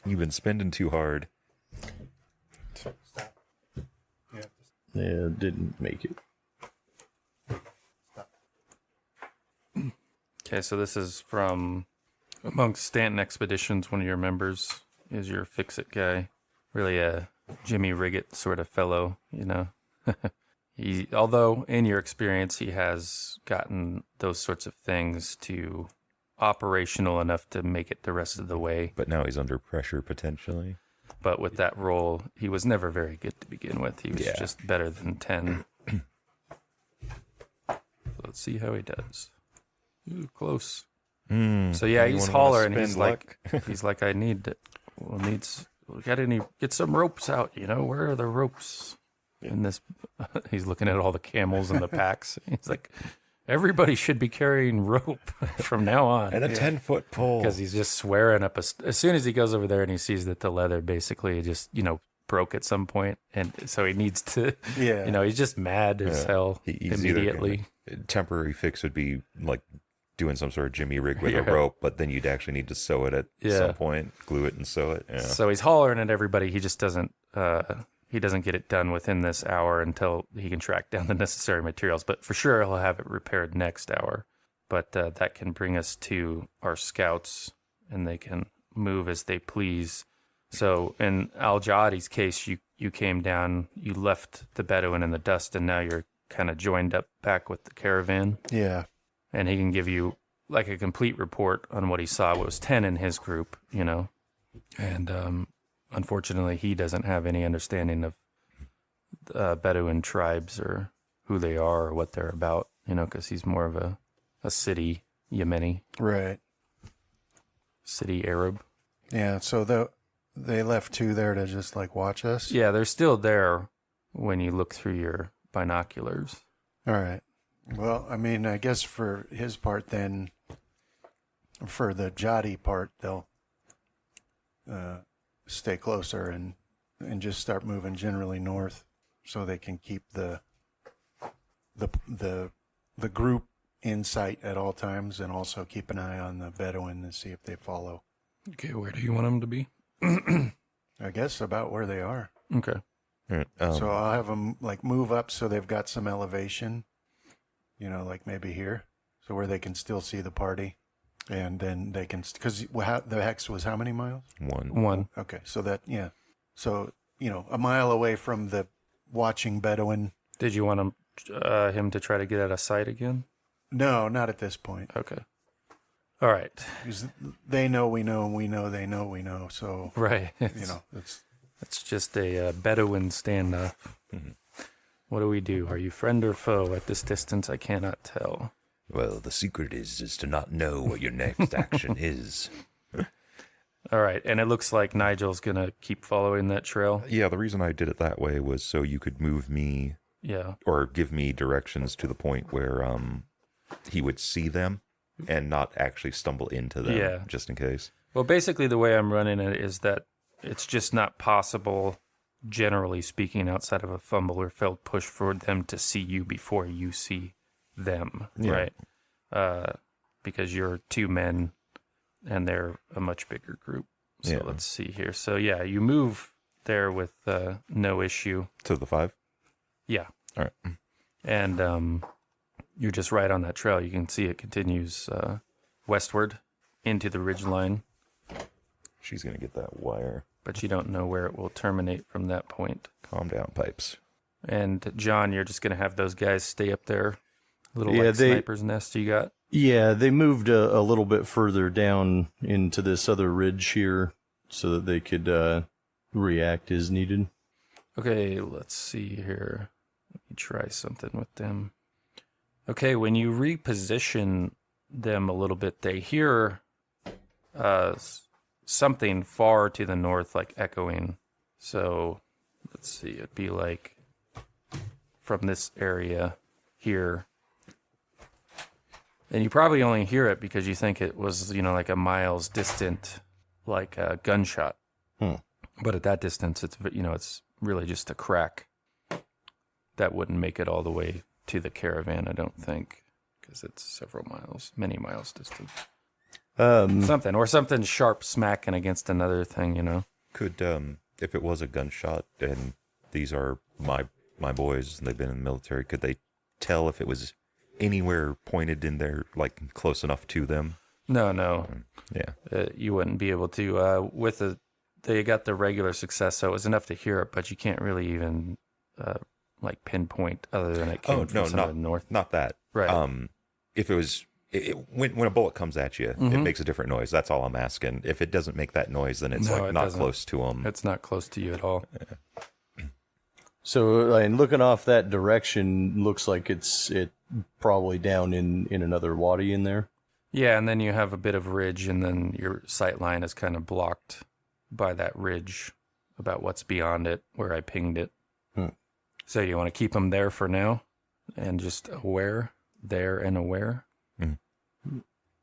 You've been spending too hard. Stop. Yeah, didn't make it. Okay, so this is from amongst Stanton Expeditions. One of your members is your Fix-It guy. Really a Jimmy Riggett sort of fellow, you know. Although in your experience, he has gotten those sorts of things to operational enough to make it the rest of the way. But now he's under pressure, potentially. But with that role, he was never very good to begin with. He was just better than 10. Let's see how he does. Ooh, close. So yeah, he's hollering. He's like, I need. We got any? Get some ropes out. You know, where are the ropes? In this, he's looking at all the camels and the packs. He's like, everybody should be carrying rope from now on. And a 10-foot pole. Because he's just swearing up. As soon as he goes over there and he sees that the leather basically just, broke at some point. And so he needs to, he's just mad as hell immediately. Temporary fix would be like doing some sort of Jimmy rig with a rope, but then you'd actually need to sew it at some point, glue it and sew it. Yeah. So he's hollering at everybody. He just doesn't... he doesn't get it done within this hour until he can track down the necessary materials. But for sure, he'll have it repaired next hour. But that can bring us to our scouts, and they can move as they please. So in Al-Jadi's case, you came down, you left the Bedouin in the dust, and now you're kind of joined up back with the caravan. Yeah. And he can give you like a complete report on what he saw. It was 10 in his group, And unfortunately, he doesn't have any understanding of Bedouin tribes or who they are or what they're about, because he's more of a city Yemeni. Right. City Arab. Yeah, so they left 2 there to just, watch us? Yeah, they're still there when you look through your binoculars. All right. Well, I guess for his part then, for the Jadi part, they'll stay closer and just start moving generally north so they can keep the group in sight at all times and also keep an eye on the Bedouin and see if they follow. Okay, where do you want them to be? I guess about where they are. Okay. Right, so I'll have them move up so they've got some elevation, maybe here, so where they can still see the party. And then they can, because the hex was how many miles? 1. Okay, so so, a mile away from the watching Bedouin. Did you want him to try to get out of sight again? No, not at this point. Okay. All right. Because they know we know, and we know they know we know, so. Right. It's just a Bedouin standoff. Mm-hmm. What do we do? Are you friend or foe? At this distance, I cannot tell. Well, the secret is to not know what your next action is. All right, and it looks like Nigel's going to keep following that trail. Yeah, the reason I did it that way was so you could move me or give me directions to the point where he would see them and not actually stumble into them, just in case. Well, basically, the way I'm running it is that it's just not possible, generally speaking, outside of a fumble or failed push, for them to see you before you see them, right? Because you're 2 men, and they're a much bigger group. So let's see here. So, yeah, you move there with no issue. To the 5? Yeah. All right. And you're just right on that trail. You can see it continues westward into the ridgeline. She's going to get that wire. But you don't know where it will terminate from that point. Calm down, Pipes. And John, you're just going to have those guys stay up there. Little sniper's nest you got. Yeah, they moved a little bit further down into this other ridge here so that they could react as needed. Okay, let's see here. Let me try something with them. Okay, when you reposition them a little bit, they hear something far to the north, like echoing. So, let's see, it'd be like from this area here. And you probably only hear it because you think it was, like a miles distant, like a gunshot. But at that distance, it's really just a crack. That wouldn't make it all the way to the caravan, I don't think, because it's many miles distant. Something sharp smacking against another thing, Could, if it was a gunshot and these are my boys and they've been in the military, could they tell if it was anywhere pointed in there, like close enough to them? No. Yeah. You wouldn't be able to. They got the regular success, so it was enough to hear it, but you can't really even pinpoint other than it came from some of the north. Not that. Right. If it was when a bullet comes at you, it makes a different noise. That's all I'm asking. If it doesn't make that noise, then it's not doesn't. Close to them. It's not close to you at all. Yeah. So, and looking off that direction, looks like it probably down in another wadi in there. Yeah, and then you have a bit of ridge, and then your sight line is kind of blocked by that ridge about what's beyond it, where I pinged it. So you want to keep them there for now, and just aware, there and aware.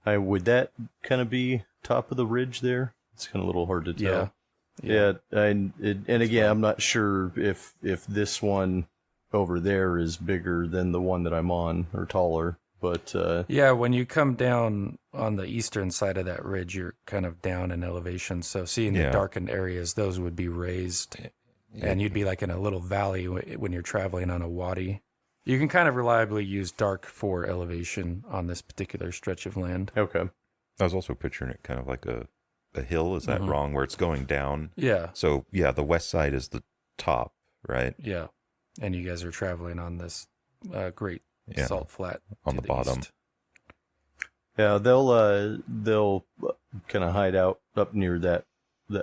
Would that kind of be top of the ridge there? It's kind of a little hard to tell. Yeah. And again, I'm not sure if this one over there is bigger than the one that I'm on or taller, but when you come down on the eastern side of that ridge, you're kind of down in elevation. So seeing the darkened areas, those would be raised, and you'd be like in a little valley when you're traveling on a wadi. You can kind of reliably use dark for elevation on this particular stretch of land. Okay. I was also picturing it kind of like a hill. Is that wrong? Where it's going down? Yeah. So, the west side is the top, right? Yeah. And you guys are traveling on this great salt flat on the bottom. East. Yeah, they'll kind of hide out up near that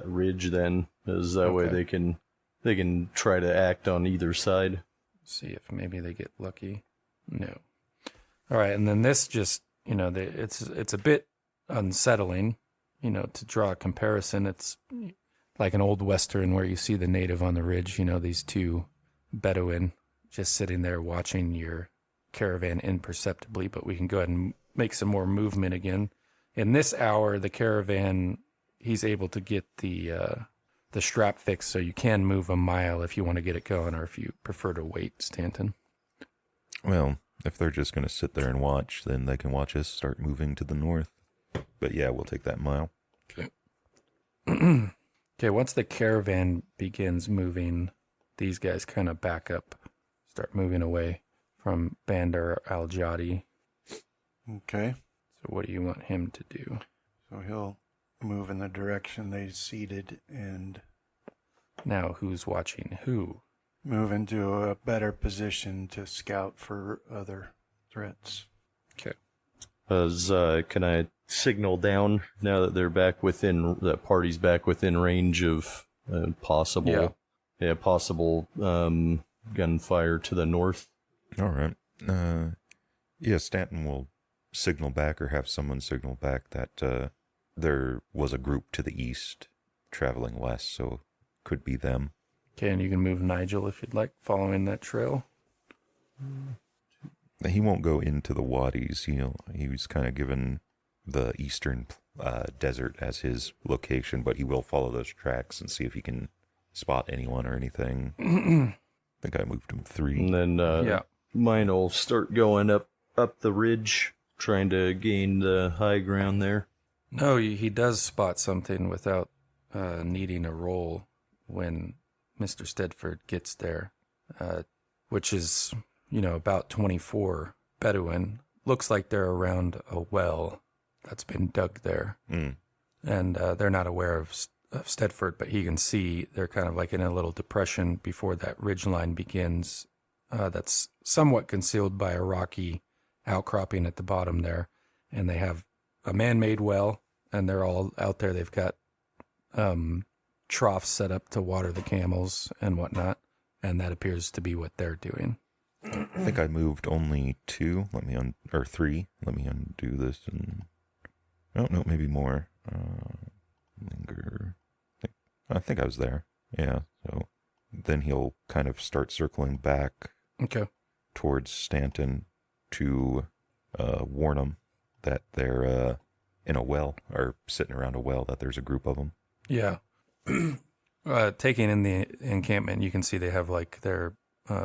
ridge then, as that way they can try to act on either side. See if maybe they get lucky. No. All right, and then this just, it's a bit unsettling, to draw a comparison. It's like an old Western where you see the native on the ridge, these 2 Bedouin just sitting there watching your caravan imperceptibly, but we can go ahead and make some more movement again. In this hour, the caravan, he's able to get the strap fixed, so you can move a mile if you want to get it going, or if you prefer to wait, Stanton. Well, if they're just going to sit there and watch, then they can watch us start moving to the north. But we'll take that mile. Okay. Okay, once the caravan begins moving, these guys kind of back up, start moving away from Bandar al-Jadi. Okay. So what do you want him to do? So he'll move in the direction they seated and now who's watching who? Move into a better position to scout for other threats. Okay. Can I signal down now that they're back that party's back within range of possible gunfire to the north? All right. Stanton will signal back or have someone signal back that there was a group to the east traveling west, so could be them. Okay, and you can move Nigel if you'd like, following that trail. He won't go into the wadis. He was kind of given the eastern desert as his location, but he will follow those tracks and see if he can spot anyone or anything. I think I moved him 3. And then Yeah. mine will start going up the ridge, trying to gain the high ground there. No, he does spot something without needing a roll when Mr. Stedford gets there, which is, about 24 Bedouin. Looks like they're around a well that's been dug there. Mm. And they're not aware of Stedford, but he can see they're kind of like in a little depression before that ridgeline begins. That's somewhat concealed by a rocky outcropping at the bottom there. And they have a man-made well, and they're all out there. They've got troughs set up to water the camels and whatnot, and that appears to be what they're doing. I think I moved only 2. Or 3. Let me undo this and... Oh, no, maybe more. Linger. I think I was there. Yeah, so then he'll kind of start circling back Okay. towards Stanton to warn him that they're in a well, or sitting around a well, that there's a group of them. Yeah. Taking in the encampment, you can see they have like their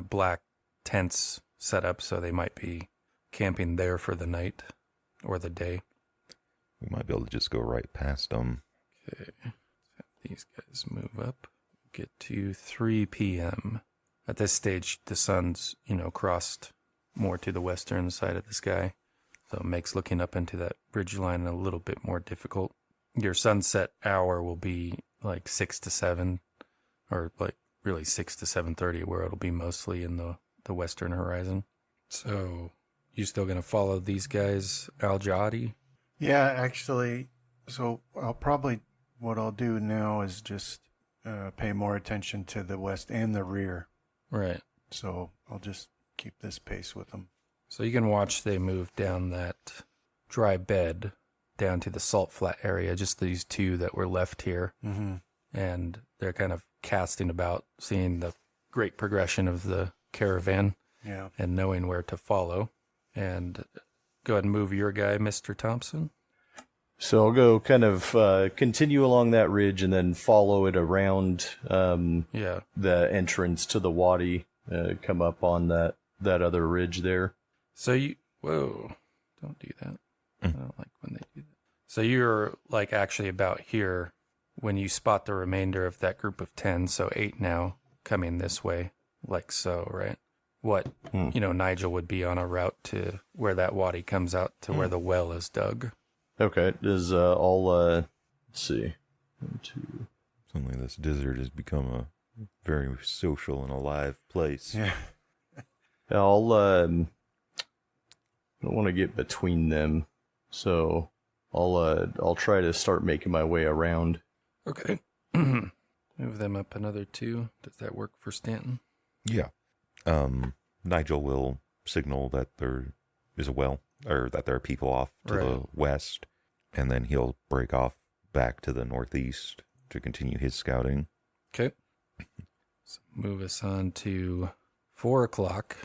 black tents set up, so they might be camping there for the night or the day. We might be able to just go right past them. Okay. These guys move up. Get to 3 p.m. At this stage, the sun's, crossed more to the western side of the sky. So it makes looking up into that ridge line a little bit more difficult. Your sunset hour will be like 6 to 7, or like really 6 to 7:30, where it'll be mostly in the western horizon. So you still going to follow these guys, Al-Jadi? Yeah, actually, so what I'll do now is just pay more attention to the west and the rear. Right. So I'll just keep this pace with them. So you can watch they move down that dry bed down to the salt flat area, just these 2 that were left here. Mm-hmm. And they're kind of casting about, seeing the great progression of the caravan Yeah. and knowing where to follow. And go ahead and move your guy, Mr. Thompson. So I'll go kind of continue along that ridge and then follow it around the entrance to the wadi, come up on that other ridge there. So whoa, don't do that. I don't like when they do that. So you're like actually about here when you spot the remainder of that group of 10, so 8 now coming this way, like so, right? What, Nigel would be on a route to where that wadi comes out to where the well is dug. Okay, let's see. 1, 2. Suddenly this desert has become a very social and alive place. Yeah. I don't want to get between them, so I'll try to start making my way around. Okay. Move them up another 2. Does that work for Stanton? Yeah. Nigel will signal that there is a well, or that there are people off to the west, and then he'll break off back to the northeast to continue his scouting. Okay. So move us on to 4 o'clock,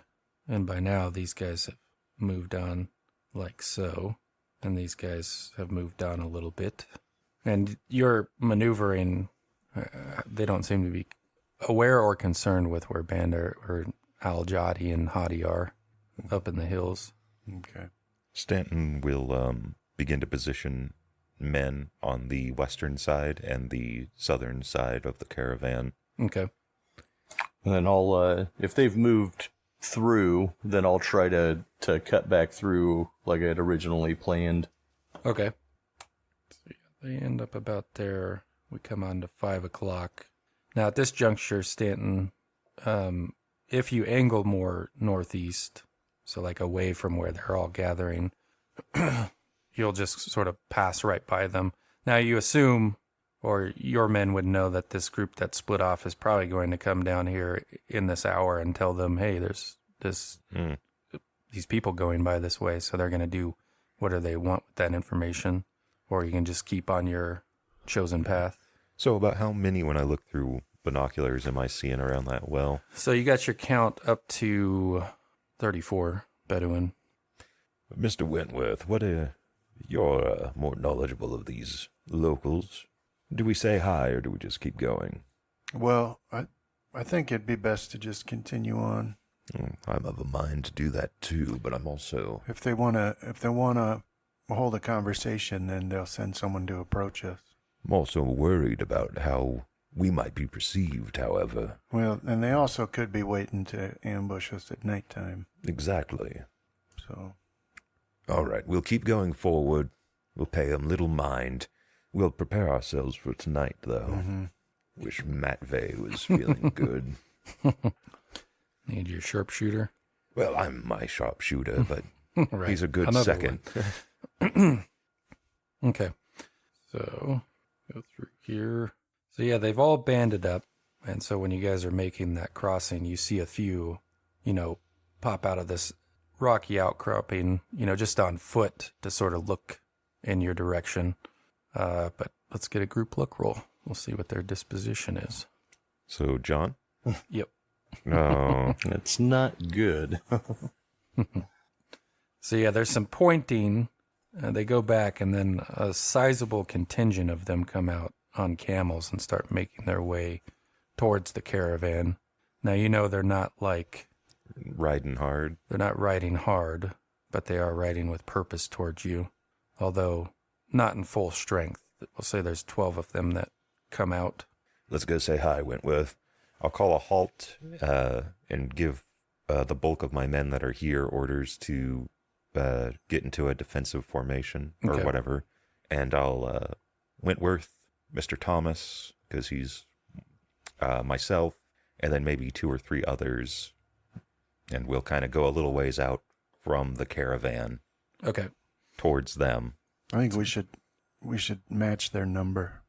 and by now these guys have moved on like so, and these guys have moved on a little bit. And you're maneuvering, they don't seem to be aware or concerned with where Bandar or Al-Jadi and Hadi are up in the hills. Okay. Stanton will begin to position men on the western side and the southern side of the caravan. Okay. And then I'll, if they've moved through, then I'll try to cut back through like I'd originally planned. Okay. So yeah, they end up about there. We come on to 5 o'clock. Now at this juncture, Stanton, if you angle more northeast, so like away from where they're all gathering, you'll just sort of pass right by them. Now you assume, or your men would know, that this group that split off is probably going to come down here in this hour and tell them, hey, there's these people going by this way, so they're going to do whatever they want with that information, or you can just keep on your chosen path. So about how many, when I look through binoculars, am I seeing around that well? So you got your count up to 34 Bedouin. Mr. Wentworth, what You're more knowledgeable of these locals. Do we say hi or do we just keep going? Well, I think it'd be best to just continue on. I'm of a mind to do that too, but I'm also... If they wanna hold a conversation, then they'll send someone to approach us. I'm also worried about how we might be perceived, however. Well, and they also could be waiting to ambush us at nighttime. Exactly. So... All right, we'll keep going forward. We'll pay them little mind. We'll prepare ourselves for tonight, though. Mm-hmm. Wish Matvey was feeling good. Need your sharpshooter? Well, I'm my sharpshooter, but Right. he's a good Another second. Okay. So, go through here. So, yeah, they've all banded up. And so when you guys are making that crossing, you see a few, pop out of this rocky outcropping, just on foot to sort of look in your direction. But let's get a group look roll. We'll see what their disposition is. So, John? Yep. No. That's not good. So, yeah, there's some pointing. They go back, and then a sizable contingent of them come out on camels and start making their way towards the caravan. Now, they're not like... Riding hard. They're not riding hard, but they are riding with purpose towards you, although not in full strength. We'll say there's 12 of them that come out. Let's go say hi, Wentworth. I'll call a halt and give the bulk of my men that are here orders to get into a defensive formation or Okay. whatever. And I'll Wentworth, Mr. Thomas, because he's myself, and then maybe 2 or 3 others. And we'll kind of go a little ways out from the caravan Okay. towards them. I think we should match their number.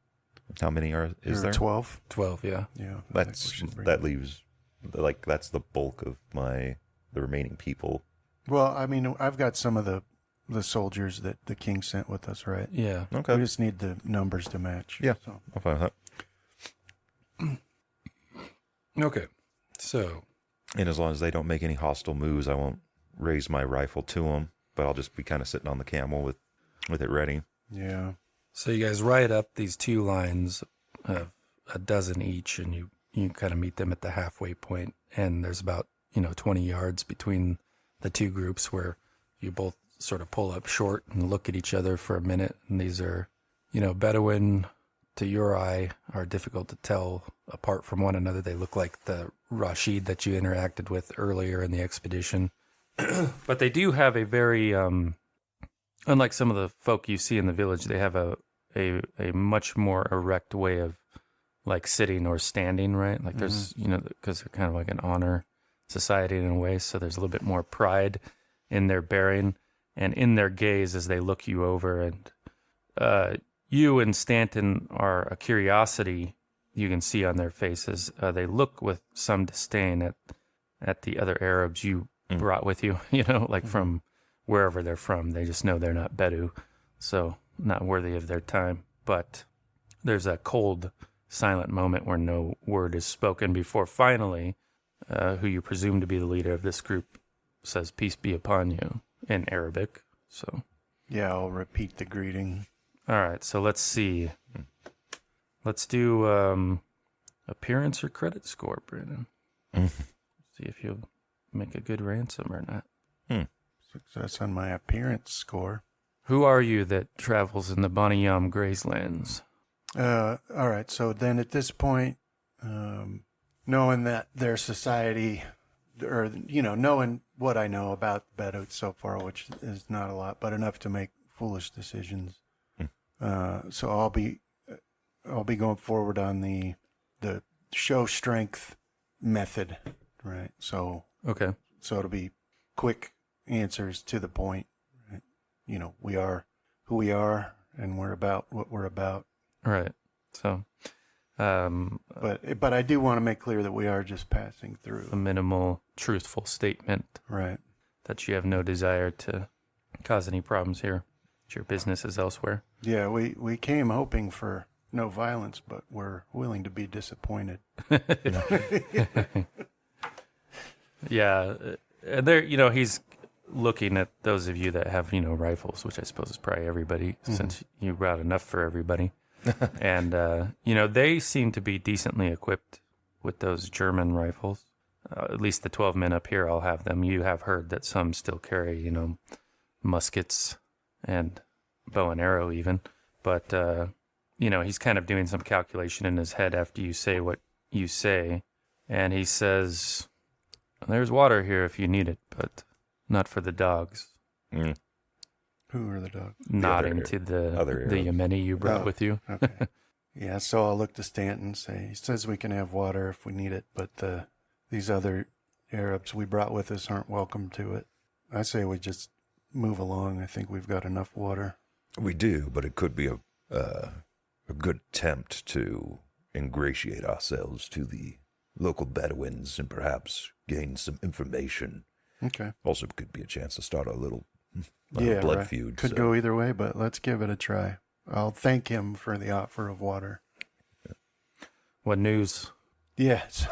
How many is there? 12? 12, yeah. Yeah. That leaves, that's the bulk of the remaining people. Well, I mean, I've got some of the soldiers that the king sent with us, right? Yeah. Okay. We just need the numbers to match. Yeah. So. I'll find that. Okay. So, And as long as they don't make any hostile moves, I won't raise my rifle to them, but I'll just be kind of sitting on the camel with it ready. Yeah. so you guys ride up these 2 lines of a dozen each, and you kind of meet them at the halfway point, and there's about, 20 yards between the 2 groups where you both sort of pull up short and look at each other for a minute. And these are, Bedouin to your eye are difficult to tell apart from one another. They look like the Rashid that you interacted with earlier in the expedition. But they do have a very, unlike some of the folk you see in the village, they have a much more erect way of like sitting or standing, right? Like there's, because they're kind of like an honor society in a way. So there's a little bit more pride in their bearing and in their gaze as they look you over. And you and Stanton are a curiosity you can see on their faces. They look with some disdain at the other Arabs you brought with you, from wherever they're from. They just know they're not Bedou, so not worthy of their time. But there's a cold, silent moment where no word is spoken before finally, who you presume to be the leader of this group says, "Peace be upon you," in Arabic. So, Yeah, I'll repeat the greeting. all right, so let's see. Let's do appearance or credit score, Brandon. See if you'll make a good ransom or not. Success on my appearance score. Who are you that travels in the Boniyam Gracelands? All right, so then at this point, knowing that their society, or, knowing what I know about Bedouin so far, which is not a lot, but enough to make foolish decisions. So I'll be going forward on the show strength method, right? So Okay. it'll be quick answers to the point. Right? We are who we are, and we're about what we're about. All right. So, But I do want to make clear that we are just passing through. a minimal, truthful statement Right. that you have no desire to cause any problems here. That your business is elsewhere. Yeah, we came hoping for no violence, but we're willing to be disappointed. Yeah, and there, he's looking at those of you that have, rifles, which I suppose is probably everybody, since you brought enough for everybody. And, they seem to be decently equipped with those German rifles. At least the 12 men up here all have them. You have heard that some still carry, muskets and bow and arrow even. But, he's kind of doing some calculation in his head after you say what you say. And he says, there's water here if you need it, but not for the dogs. Who are the dogs? Nodding to the Yemeni you brought with you. Okay. Yeah, so I'll look to Stanton and say, he says we can have water if we need it, but these other Arabs we brought with us aren't welcome to it. I say we just move along. I think we've got enough water. We do, but it could be a good attempt to ingratiate ourselves to the local Bedouins and perhaps gain some information. Okay. Also, could be a chance to start a little blood feud. Could go either way, but let's give it a try. I'll thank him for the offer of water. What news? Yes.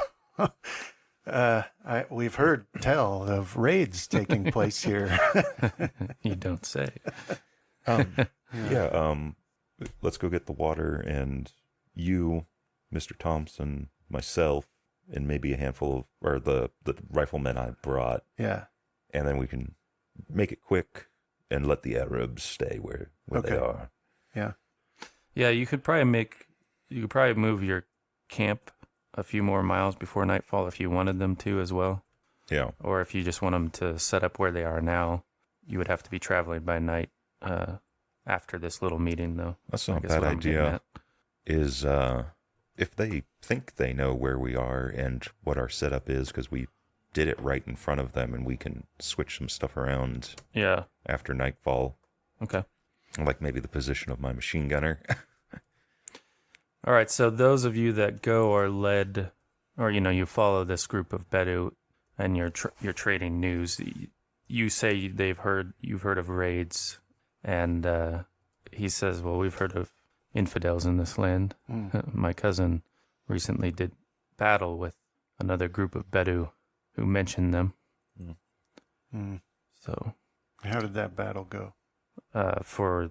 We've heard tell of raids taking place here. You don't say. Let's go get the water, and you, Mr. Thompson, myself, and maybe a handful of, the riflemen I brought. Yeah. And then we can make it quick and let the Arabs stay where they are. Yeah. Yeah, you could probably move your camp a few more miles before nightfall if you wanted them to as well. Yeah. Or if you just want them to set up where they are now, you would have to be traveling by night after this little meeting, though. That's not a bad idea. Is if they think they know where we are and what our setup is, because we did it right in front of them, and we can switch some stuff around. Yeah. After nightfall. Okay. Like maybe the position of my machine gunner. All right, so those of you that go are led, or you follow this group of Bedou, and you're trading news. You say you've heard of raids, and he says, "Well, we've heard of infidels in this land. My cousin recently did battle with another group of Bedou who mentioned them. So, how did that battle go? For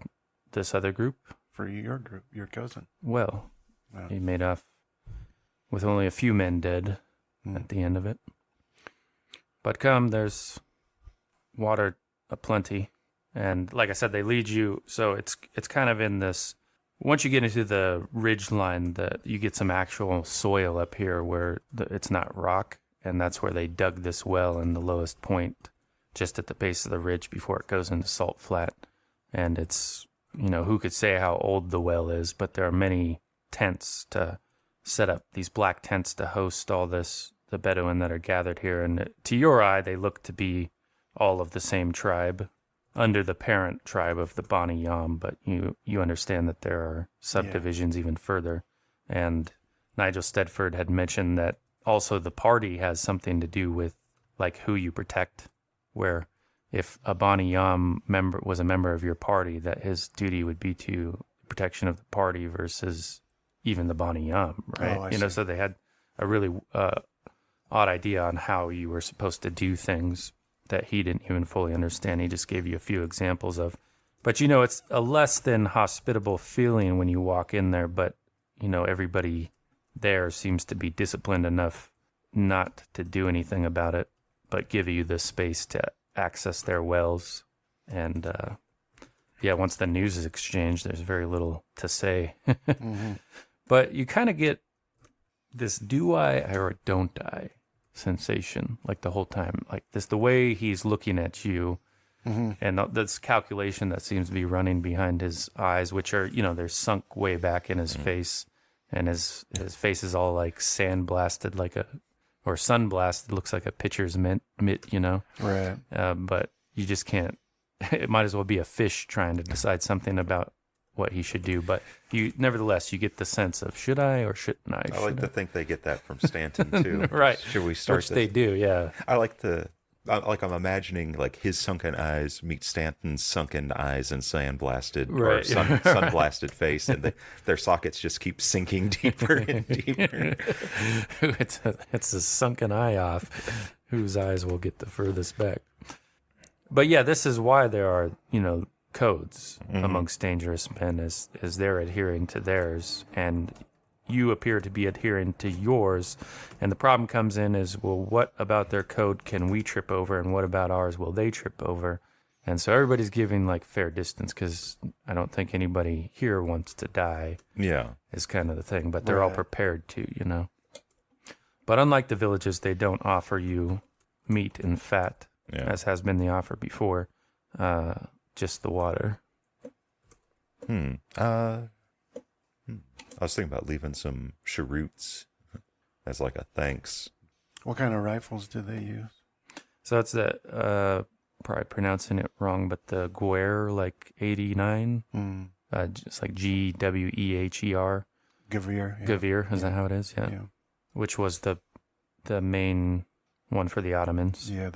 this other group? For your group, your cousin? Well." He made off with only a few men dead at the end of it. But there's water aplenty. And like I said, they lead you, so it's kind of in this, once you get into the ridge line, you get some actual soil up here where it's not rock, and that's where they dug this well in the lowest point, just at the base of the ridge before it goes into salt flat. And it's, who could say how old the well is, but there are many tents to set up, these black tents to host all the Bedouin that are gathered here. And to your eye, they look to be all of the same tribe under the parent tribe of the Bani Yam, but you understand that there are subdivisions even further. And Nigel Stedford had mentioned that also the party has something to do with like who you protect, where if a Bani Yam member was a member of your party, that his duty would be to protection of the party versus even the Bani Yam, right? So they had a really odd idea on how you were supposed to do things that he didn't even fully understand. He just gave you a few examples of. But, it's a less than hospitable feeling when you walk in there, but, everybody there seems to be disciplined enough not to do anything about it, but give you the space to access their wells. And, once the news is exchanged, there's very little to say. But you kind of get this do I or don't I sensation, like the whole time. Like this, the way he's looking at you, and this calculation that seems to be running behind his eyes, which are, they're sunk way back in his face, and his face is all like sandblasted, or sunblasted, looks like a pitcher's mitt, Right. But you just can't. It might as well be a fish trying to decide something about what he should do, but nevertheless, you get the sense of should I or shouldn't I? I like to think they get that from Stanton too. Right. Should we start? Which they do, yeah. I'm imagining like his sunken eyes meet Stanton's sunken eyes and sandblasted right. or sunblasted face, and their sockets just keep sinking deeper and deeper. It's a sunken eye off, whose eyes will get the furthest back. But yeah, this is why there are, codes amongst dangerous men as they're adhering to theirs, and you appear to be adhering to yours. And the problem comes in is, well, what about their code can we trip over, and what about ours will they trip over? And so everybody's giving like fair distance, because I don't think anybody here wants to die. Yeah. Is kind of the thing, but they're all prepared to. But unlike the villages, they don't offer you meat and fat, as has been the offer before. Just the water. I was thinking about leaving some cheroots as like a thanks. What kind of rifles do they use? So it's the, probably pronouncing it wrong, but the Guer, like 89, just like Gweher. Gweher. Yeah. Gweher, is that how it is? Yeah. Which was the main one for the Ottomans. Yeah,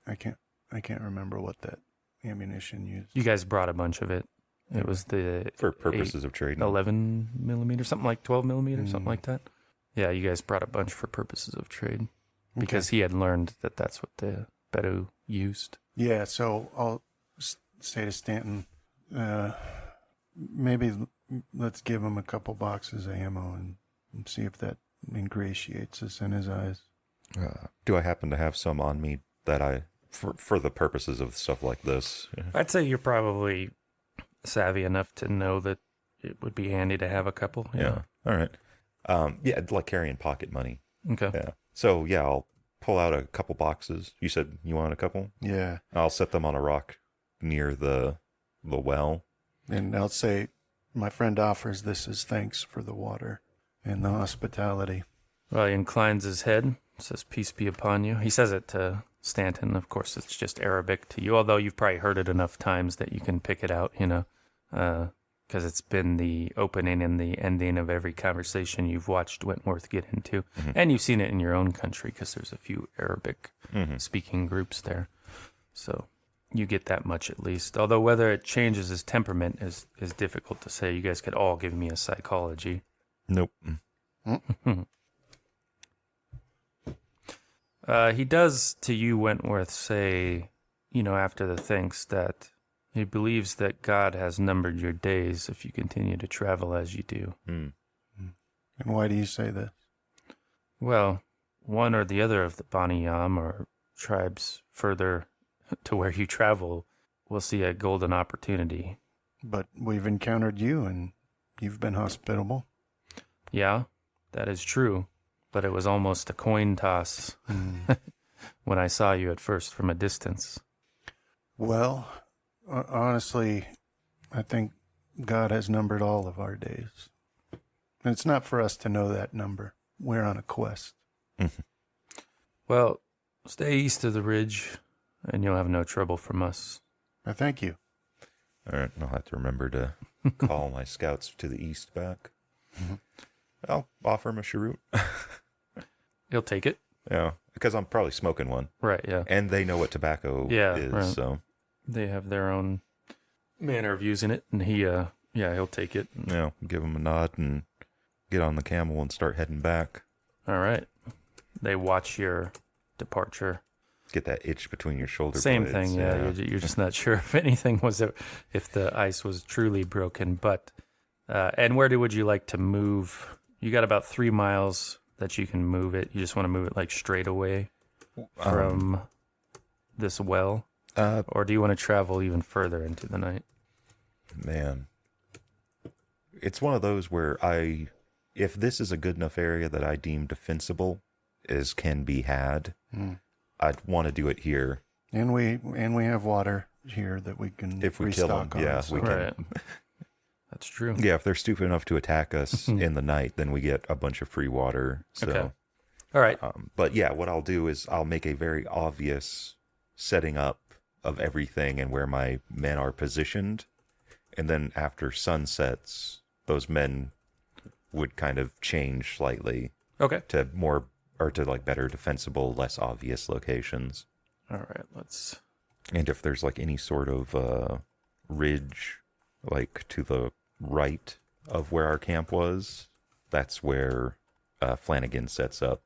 I can't remember what that ammunition used. You guys brought a bunch of it. It was the For purposes of trading. 11 millimeter, something like 12 millimeter, something like that. Yeah, you guys brought a bunch for purposes of trade because he had learned that that's what the Bedu used. Yeah, so I'll say to Stanton, maybe let's give him a couple boxes of ammo and see if that ingratiates us in his eyes. Do I happen to have some on me that for the purposes of stuff like this? I'd say you're probably savvy enough to know that it would be handy to have a couple. Yeah. All right. Yeah, like carrying pocket money. Okay. Yeah. So yeah, I'll pull out a couple boxes. You said you want a couple? Yeah. I'll set them on a rock near the well. And I'll say, my friend offers this as thanks for the water and the hospitality. Well, he inclines his head, says, "Peace be upon you." He says it to Stanton. Of course, it's just Arabic to you, although you've probably heard it enough times that you can pick it out, because it's been the opening and the ending of every conversation you've watched Wentworth get into. And you've seen it in your own country, because there's a few Arabic-speaking groups there. So you get that much at least. Although whether it changes his temperament is difficult to say. You guys could all give me a psychology. Nope. He does to you, Wentworth, say, after the thanks, that he believes that God has numbered your days if you continue to travel as you do. And why do you say this? Well, one or the other of the Bani Yam or tribes further to where you travel will see a golden opportunity. But we've encountered you, and you've been hospitable. Yeah, that is true. But it was almost a coin toss when I saw you at first from a distance. Well, honestly, I think God has numbered all of our days. And it's not for us to know that number. We're on a quest. Well, stay east of the ridge, and you'll have no trouble from us. I thank you. All right, I'll have to remember to call my scouts to the east back. I'll offer him a cheroot. He'll take it. Yeah, because I'm probably smoking one. Right, yeah. And they know what tobacco is, right. so. They have their own manner of using it, and he'll take it. Yeah, give him a nod and get on the camel and start heading back. All right. They watch your departure. Get that itch between your shoulder Same blades. thing, yeah. You're just not sure if anything if the ice was truly broken. But, and where would you like to move? You got about 3 miles that you can move it. You just want to move it like straight away from this well? Or do you want to travel even further into the night? Man. It's one of those where if this is a good enough area that I deem defensible as can be had, I'd want to do it here. And we have water here that we can if we kill them, on. yeah, So. we can. Right. That's true. Yeah, if they're stupid enough to attack us in the night, then we get a bunch of free water. So, Okay. All right. But yeah, what I'll do is I'll make a very obvious setting up of everything and where my men are positioned. And then after sunsets, those men would kind of change slightly Okay. to like better defensible, less obvious locations. All right. Let's. And if there's like any sort of ridge, like to the right of where our camp was, that's where Flanagan sets up.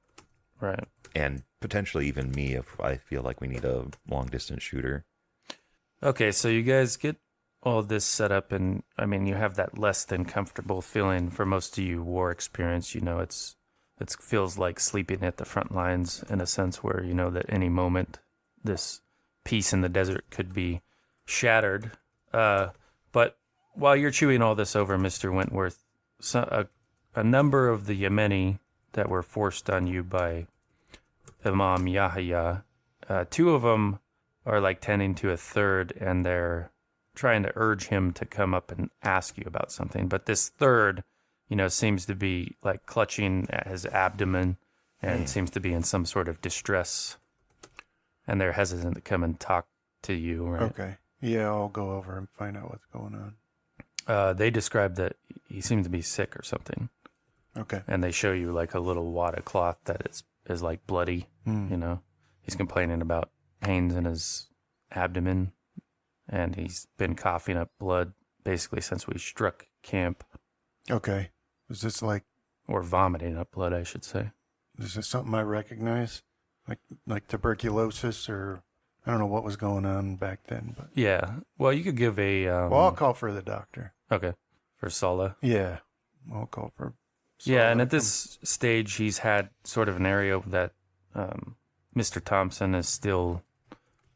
Right. And potentially even me if I feel like we need a long-distance shooter. Okay, so you guys get all this set up, and I mean, you have that less than comfortable feeling for most of you war experience. You know, it feels like sleeping at the front lines in a sense where you know that any moment this peace in the desert could be shattered. But while you're chewing all this over, Mr. Wentworth, a number of the Yemeni that were forced on you by Imam Yahya, two of them are like tending to a third, and they're trying to urge him to come up and ask you about something. But this third, you know, seems to be like clutching at his abdomen and seems to be in some sort of distress. And they're hesitant to come and talk to you, right? Okay. Yeah, I'll go over and find out what's going on. They describe that he seems to be sick or something. Okay. And they show you like a little wad of cloth that is like bloody, you know. He's complaining about pains in his abdomen, and he's been coughing up blood basically since we struck camp. Okay. Is this like... Or vomiting up blood, I should say. Is this something I recognize? Like tuberculosis, or... I don't know what was going on back then, but... Yeah. Well, you could give a... well, I'll call for the doctor. Okay. For Sala. Yeah. I'll call for... Yeah, and at this stage, he's had sort of an area that Mr. Thompson is still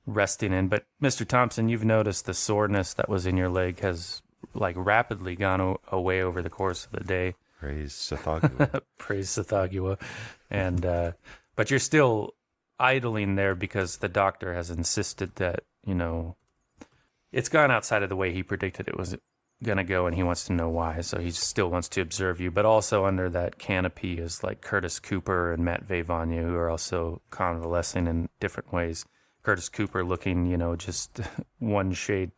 resting in. But, Mr. Thompson, you've noticed the soreness that was in your leg has, like, rapidly gone away over the course of the day. Praise Sathagua. Praise Sathagua. And, but you're still idling there because the doctor has insisted that, you know, it's gone outside of the way he predicted it was going to go, and he wants to know why. So he still wants to observe you. But also under that canopy is like Curtis Cooper and Matt Vavanya, who are also convalescing in different ways. Curtis Cooper looking, you know, just one shade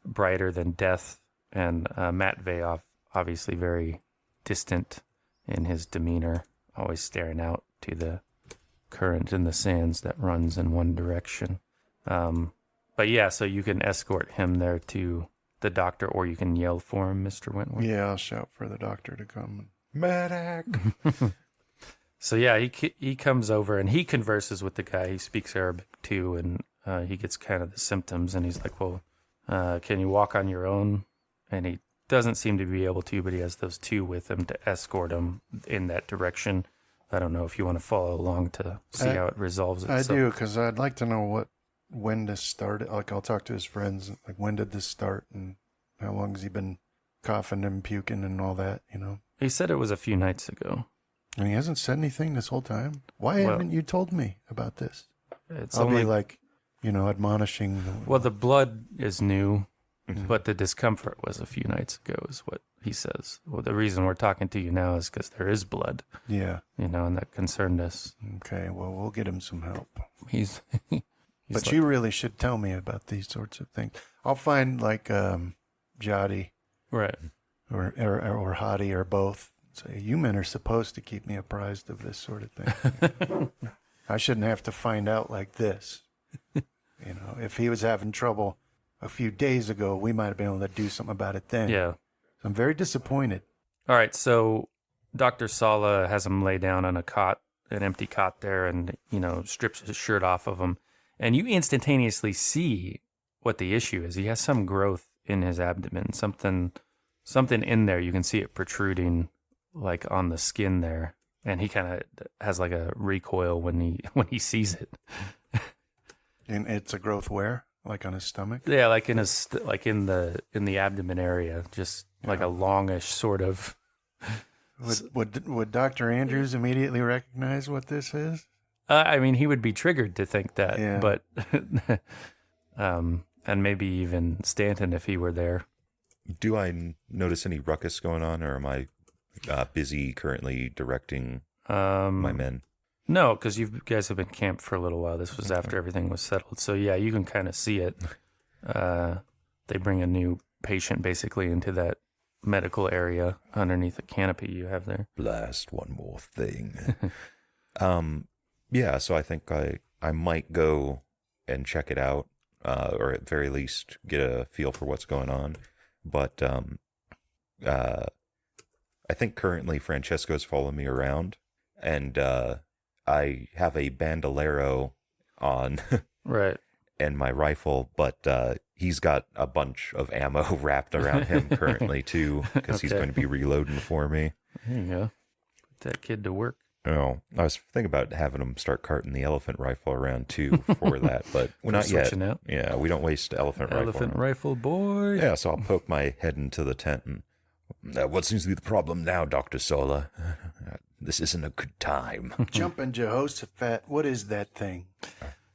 brighter than death. And Matt Vay obviously very distant in his demeanor, always staring out to the current in the sands that runs in one direction. But yeah, so you can escort him there to the doctor, or you can yell for him, Mr. Wentworth. Yeah, I'll shout for the doctor to come. Medic! So yeah, he comes over and he converses with the guy. He speaks Arabic too, and he gets kind of the symptoms, and he's like, well, can you walk on your own? And he doesn't seem to be able to, but he has those two with him to escort him in that direction. I don't know if you want to follow along to see how it resolves itself. I do, because I'd like to know when this started. Like, I'll talk to his friends. Like, when did this start, and how long has he been coughing and puking and all that, you know? He said it was a few nights ago. And he hasn't said anything this whole time? Why haven't you told me about this? I'll be like, you know, admonishing. Well, the blood is new, but the discomfort was a few nights ago, is what he says. Well, the reason we're talking to you now is because there is blood. Yeah. You know, and that concerned us. Okay, well, we'll get him some help. He's But like, you really should tell me about these sorts of things. I'll find, like, Jody. right. Or Hadi, or both. Say, you men are supposed to keep me apprised of this sort of thing. I shouldn't have to find out like this. You know, if he was having trouble a few days ago, we might have been able to do something about it then. Yeah. I'm very disappointed. All right, so Dr. Sala has him lay down on a cot, an empty cot there, and, you know, strips his shirt off of him. And you instantaneously see what the issue is. He has some growth in his abdomen, something in there. You can see it protruding, like, on the skin there. And he kind of has like a recoil when he sees it. And it's a growth where? Like on his stomach? Yeah, like in his in the abdomen area, just like a longish sort of. Would Dr. Andrews immediately recognize what this is? I mean, he would be triggered to think that, Yeah. but and maybe even Stanton if he were there. Do I notice any ruckus going on, or am I busy currently directing my men? No, because you guys have been camped for a little while. This was after everything was settled. So, yeah, you can kind of see it. They bring a new patient basically into that medical area underneath the canopy you have there. Blast one more thing. Yeah, so I think I might go and check it out, or at very least get a feel for what's going on. But I think currently Francesco's following me around, and I have a bandolero on Right. and my rifle, but he's got a bunch of ammo wrapped around him currently, too, because he's Okay. going to be reloading for me. There you go. Put that kid to work. Oh, I was thinking about having him start carting the elephant rifle around, too, for that, but not yet. Switching out. Yeah, we don't waste elephant Rifle boy. Yeah, so I'll poke my head into the tent and... what seems to be the problem now, Dr. Sola? This isn't a good time. Jumping Jehoshaphat, what is that thing?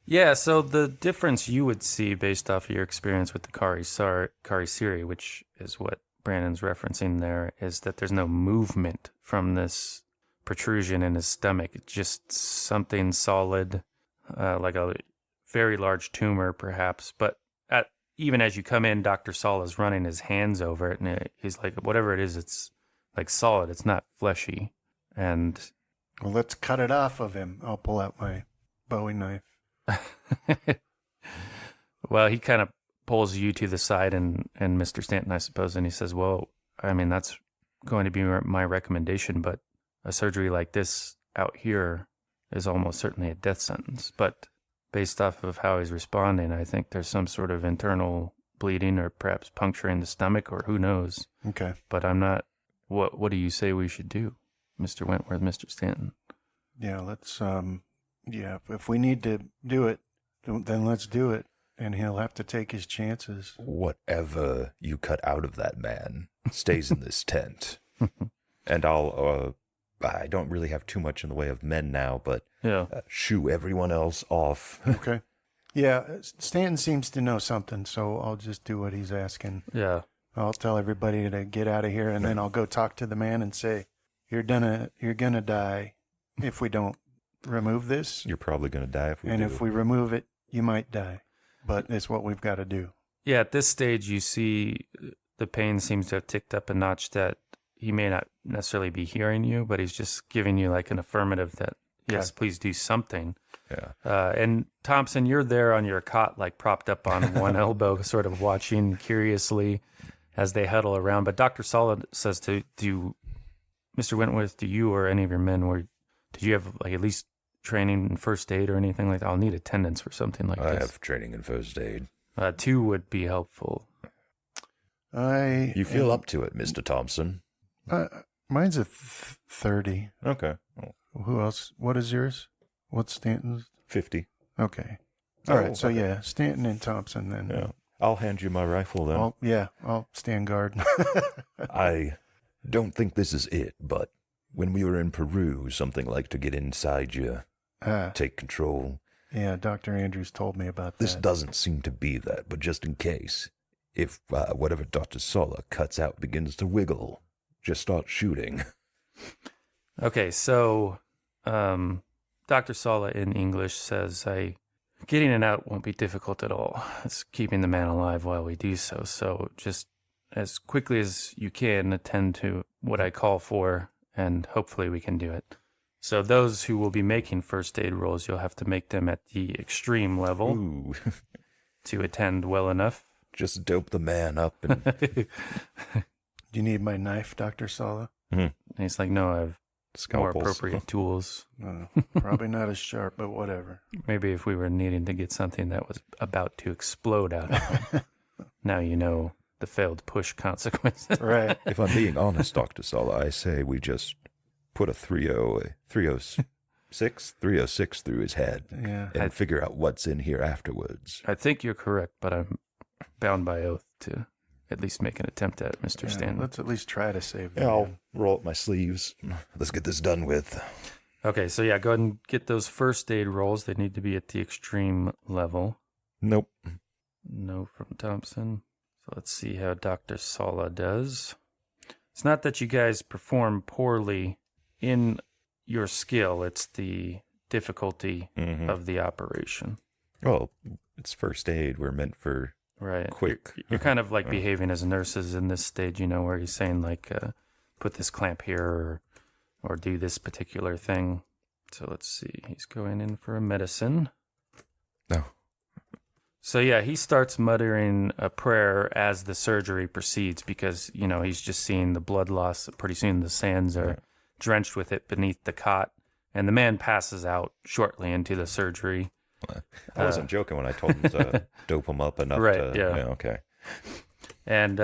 Yeah, so the difference you would see based off of your experience with the Kari Siri, which is what Brandon's referencing there, is that there's no movement from this protrusion in his stomach. It's just something solid, like a very large tumor, perhaps. But even as you come in, Dr. Saul is running his hands over it, and he's like, whatever it is, it's like solid. It's not fleshy. And Well, let's cut it off of him. I'll pull out my Bowie knife. well, he kind of pulls you to the side and Mr. Stanton, I suppose, and he says, well, I mean, that's going to be my recommendation, but a surgery like this out here is almost certainly a death sentence. But based off of how he's responding, I think there's some sort of internal bleeding or perhaps puncture in the stomach, or who knows. Okay. But I'm not... What do you say we should do, Mr. Wentworth, Mr. Stanton? Yeah, let's, if we need to do it, then let's do it. And he'll have to take his chances. Whatever you cut out of that man stays in this tent. And I don't really have too much in the way of men now, but Yeah. shoo everyone else off. Okay. Yeah, Stanton seems to know something, so I'll just do what he's asking. Yeah. I'll tell everybody to get out of here, and then I'll go talk to the man and say, you're gonna die if we don't remove this. You're probably going to die if we And do. if we remove it, you might die. But it's what we've got to do. Yeah, at this stage, you see the pain seems to have ticked up a notch that he may not necessarily be hearing you, but he's just giving you like an affirmative that, yes, please do something. Yeah. And Thompson, you're there on your cot, like propped up on one elbow, sort of watching curiously as they huddle around. But Dr. Solid says Mr. Wentworth, do you or any of your men, did you have like at least training in first aid or anything like that? I'll need attendance for something like I this. have training in first aid. 2 would be helpful. You feel up to it, Mr. Thompson. Mine's a 30. Okay. Who else? What is yours? What's Stanton's? 50. Okay. All right. So okay. yeah, Stanton and Thompson then. Yeah. I'll hand you my rifle then. I'll stand guard. I don't think this is it, but when we were in Peru, something like to get inside you, take control. Yeah, Dr. Andrews told me about that. This doesn't seem to be that, but just in case, if whatever Dr. Sola cuts out begins to wiggle, just start shooting. Okay, so Dr. Sala in English says, getting it out won't be difficult at all. It's keeping the man alive while we do so. So just as quickly as you can, attend to what I call for, and hopefully we can do it. So those who will be making first aid rolls, you'll have to make them at the extreme level Ooh. to attend well enough. Just dope the man up. And Do you need my knife, Dr. Sala? And he's like, no, I have more scalpels. appropriate tools. No, probably not as sharp, but whatever. Maybe if we were needing to get something that was about to explode out of him. Now you know the failed push consequences. Right. If I'm being honest, Dr. Sala, I say we just put a 306 through his head Yeah. and figure out what's in here afterwards. I think you're correct, but I'm bound by oath to at least make an attempt at it, Mr. Yeah, Stanton. let's at least try to save Yeah, them. I'll roll up my sleeves. Let's get this done with. Okay, so yeah, go ahead and get those first aid rolls. They need to be at the extreme level. Nope. No from Thompson. So let's see how Dr. Sala does. It's not that you guys perform poorly in your skill, it's the difficulty of the operation. Well, it's first aid. We're meant for Right. quick. You're kind of like behaving as nurses in this stage, where he's saying like, put this clamp here or do this particular thing. So let's see. He's going in for a medicine. No. So yeah, he starts muttering a prayer as the surgery proceeds because, he's just seeing the blood loss. Pretty soon the sands are drenched with it beneath the cot. And the man passes out shortly into the surgery. I wasn't joking when I told him to dope him up enough Right, to... yeah. Okay. And,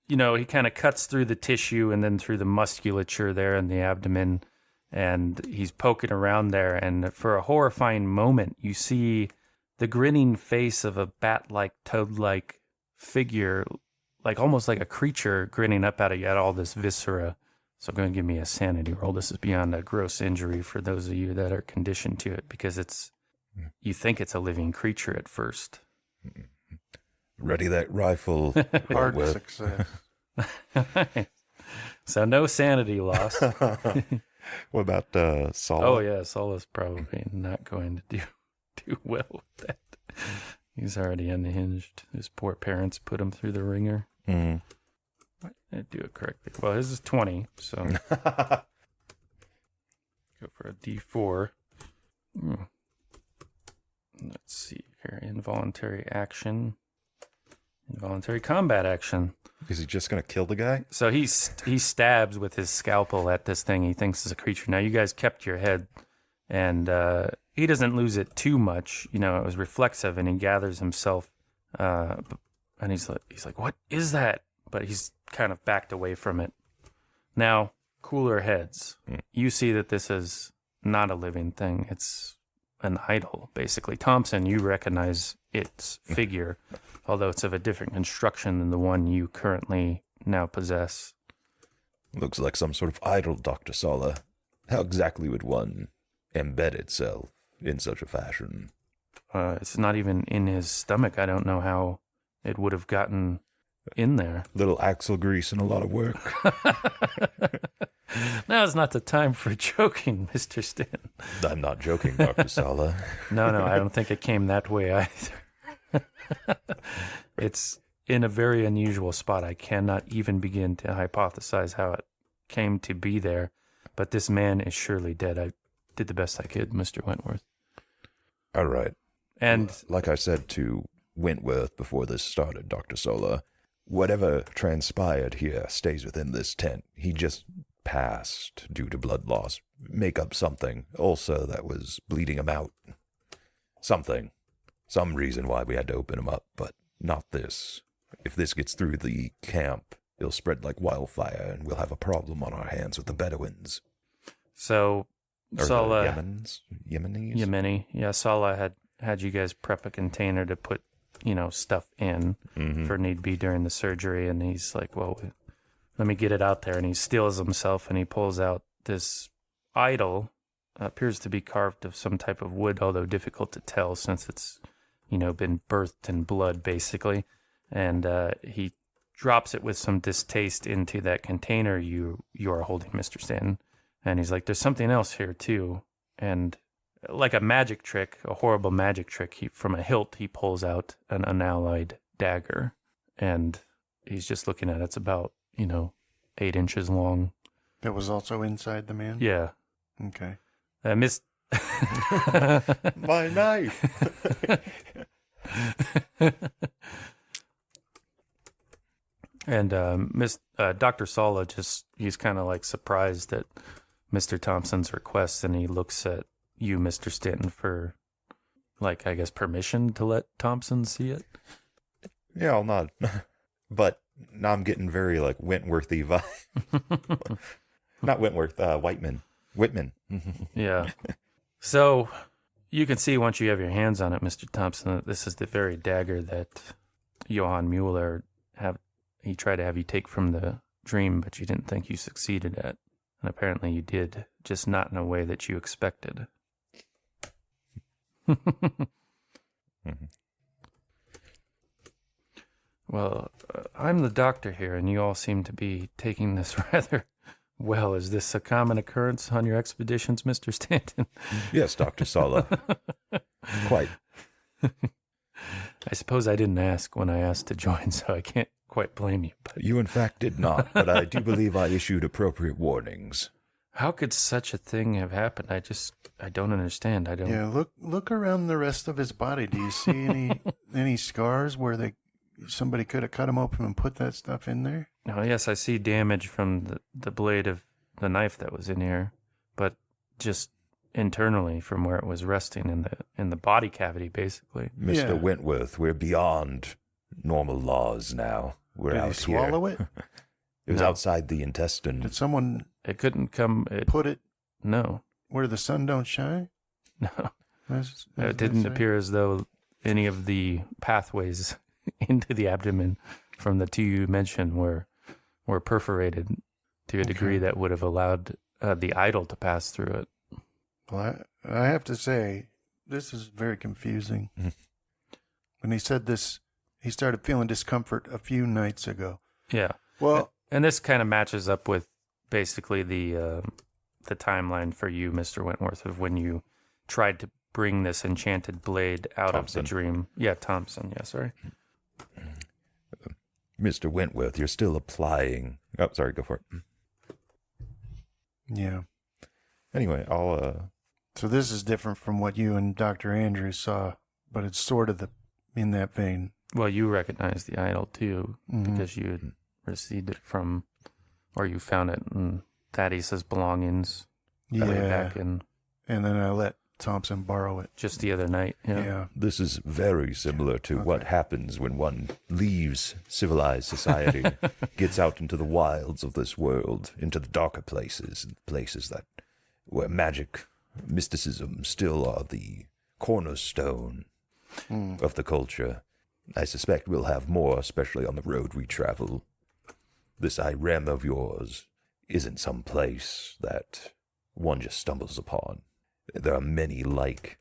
he kind of cuts through the tissue and then through the musculature there in the abdomen. And he's poking around there. And for a horrifying moment, you see the grinning face of a bat-like, toad-like figure, like almost like a creature grinning up at you at all this viscera. So go and give me a sanity roll. This is beyond a gross injury for those of you that are conditioned to it, because you think it's a living creature at first. Ready that rifle. Hard Wentworth. success. So no sanity loss. What about Saul? Oh yeah, Sola's probably not going to do well with that. He's already unhinged. His poor parents put him through the ringer. Mm. I didn't do it correctly. Well, his is 20, so go for a D4. Let's see here. Involuntary action. Involuntary combat action. Is he just going to kill the guy? So he stabs with his scalpel at this thing he thinks is a creature. Now, you guys kept your head, and he doesn't lose it too much. It was reflexive, and he gathers himself, and he's like, what is that? But he's kind of backed away from it. Now, cooler heads. You see that this is not a living thing. It's an idol, basically. Thompson, you recognize its figure, although it's of a different construction than the one you currently now possess. Looks like some sort of idol, Dr. Sala. How exactly would one embed itself in such a fashion? It's not even in his stomach. I don't know how it would have gotten in there. Little axle grease and a lot of work. Now is not the time for joking, Mr. Stanton. I'm not joking, Dr. Sala. No, I don't think it came that way either. It's in a very unusual spot. I cannot even begin to hypothesize how it came to be there, but this man is surely dead. I did the best I could, Mr. Wentworth. All right. And like I said to Wentworth before this started, Dr. Sola, whatever transpired here stays within this tent. He just passed due to blood loss. Make up something also that was bleeding him out. Something. Some reason why we had to open him up, but not this. If this gets through the camp, it'll spread like wildfire, and we'll have a problem on our hands with the Bedouins. so Or Sala, the Yemenis? Yemeni, yeah, Sala had you guys prep a container to put, stuff in for need be during the surgery, and he's like, well, let me get it out there, and he steals himself, and he pulls out this idol, appears to be carved of some type of wood, although difficult to tell since it's, been birthed in blood, basically, and he drops it with some distaste into that container you are holding, Mr. Stanton, and he's like, there's something else here, too, and like a magic trick, a horrible magic trick, from a hilt, he pulls out an unalloyed dagger, and he's just looking at it. It's about, 8 inches long. That was also inside the man? Yeah. Okay. Miss... My knife! And Dr. Sala he's kind of like surprised at Mr. Thompson's request, and he looks at you, Mr. Stanton, for, like, I guess, permission to let Thompson see it? Yeah, I'll nod. But now I'm getting very, like, Wentworthy vibe. Not Wentworth, Whitman. Yeah. So you can see once you have your hands on it, Mr. Thompson, that this is the very dagger that Johann Mueller he tried to have you take from the dream, but you didn't think you succeeded at. And apparently you did, just not in a way that you expected. Well, I'm the doctor here, and you all seem to be taking this rather well. Is this a common occurrence on your expeditions, Mr. Stanton? Yes, Dr. Sala. Quite. I suppose I didn't ask when I asked to join, so I can't quite blame you. But You, in fact, did not, but I do believe I issued appropriate warnings. how could such a thing have happened? I don't understand. I don't. Yeah, look around the rest of his body. Do you see any scars where somebody could have cut him open and put that stuff in there? Oh, yes, I see damage from the blade of the knife that was in here, but just internally from where it was resting in the body cavity, basically. Mr. Yeah. Wentworth, we're beyond normal laws now. We're Did out he swallow here. it? It was No. outside the intestine. Did someone It couldn't come. put it No, where the sun don't shine? no. As It they didn't say? appear as though any of the pathways into the abdomen from the two you mentioned were perforated to a degree that would have allowed the idol to pass through it. Well, I have to say, this is very confusing. When he said this, he started feeling discomfort a few nights ago. Yeah. Well, And this kind of matches up with basically the timeline for you, Mr. Wentworth, of when you tried to bring this enchanted blade out Thompson. of the dream. Yeah, Thompson. Yeah, sorry. Mr. Wentworth, you're still applying. Oh, sorry, go for it. yeah. Anyway, I'll So this is different from what you and Dr. Andrews saw, but it's sort of in that vein. Well, you recognize the idol too Mhm. because you had received it from, or you found it in Thaddeus' belongings way Yeah. back in And then I let Thompson borrow it. just the other night. Yeah. Yeah. This is very similar to what happens when one leaves civilized society, gets out into the wilds of this world, into the darker places, places that where magic, mysticism still are the cornerstone of the culture. I suspect we'll have more, especially on the road we travel. This Irem of yours isn't some place that one just stumbles upon. There are many like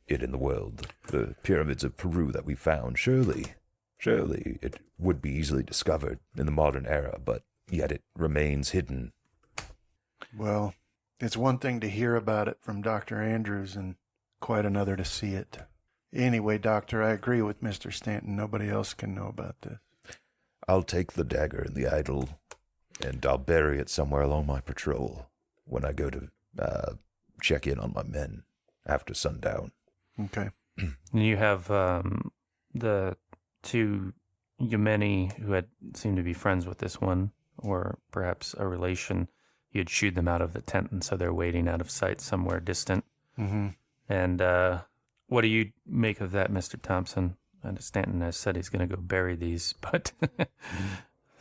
it in the world. The pyramids of Peru that we found, surely it would be easily discovered in the modern era, but yet it remains hidden. Well, it's one thing to hear about it from Dr. Andrews and quite another to see it. Anyway, Doctor, I agree with Mr. Stanton. Nobody else can know about this. I'll take the dagger and the idol, and I'll bury it somewhere along my patrol when I go to check in on my men after sundown. Okay. And you have the two Yemeni who had seemed to be friends with this one, or perhaps a relation. You had shooed them out of the tent, and so they're waiting out of sight somewhere distant. Mm-hmm. And what do you make of that, Mr. Thompson? And Stanton has said he's going to go bury these, but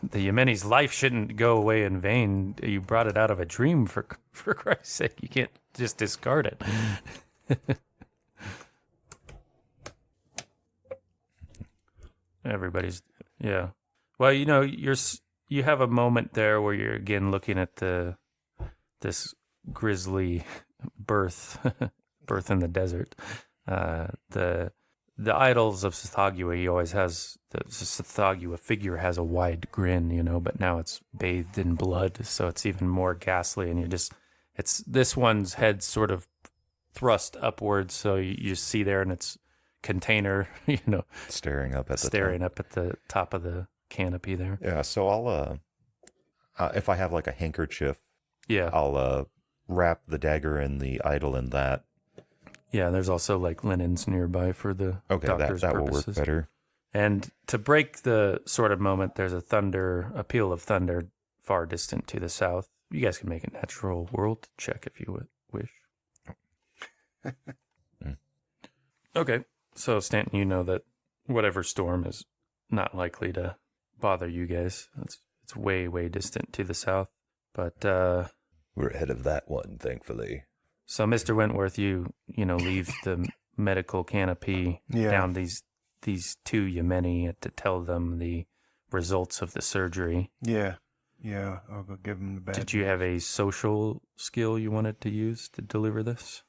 the Yemeni's life shouldn't go away in vain. You brought it out of a dream, for Christ's sake. You can't just discard it. Everybody's, yeah. Well, you know, you have a moment there where you're again looking at this grisly birth in the desert. The idols of Sithagua, he always has, the Sithagua figure has a wide grin, you know, but now it's bathed in blood, so it's even more ghastly, and it's this one's head sort of thrust upwards, so you just see there in its container, you know, Staring up at the staring up at the top of the canopy there. Yeah, so I'll if I have like a handkerchief, Yeah. I'll wrap the dagger and the idol in that. Yeah, there's also like linens nearby for the Okay, doctor's that will purposes. work better. And to break the sort of moment, there's a peal of thunder far distant to the south. You guys can make a natural world check if you wish. Okay, so Stanton, you know that whatever storm is not likely to bother you guys. It's way, way distant to the south. But We're ahead of that one, thankfully. so, Mr. Wentworth, you leave the medical canopy Yeah. down these two Yemeni to tell them the results of the surgery. Yeah. Yeah. I'll go give him the badge. Did you have a social skill you wanted to use to deliver this?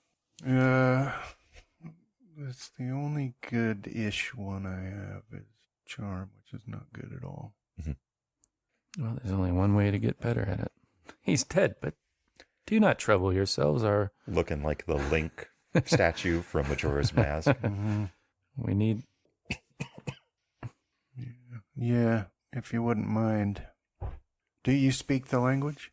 It's the only good-ish one I have is charm, which is not good at all. Well, there's only one way to get better at it. He's dead, but do not trouble yourselves. Looking like the Link statue from Majora's Mask. We need... Yeah, if you wouldn't mind. Do you speak the language?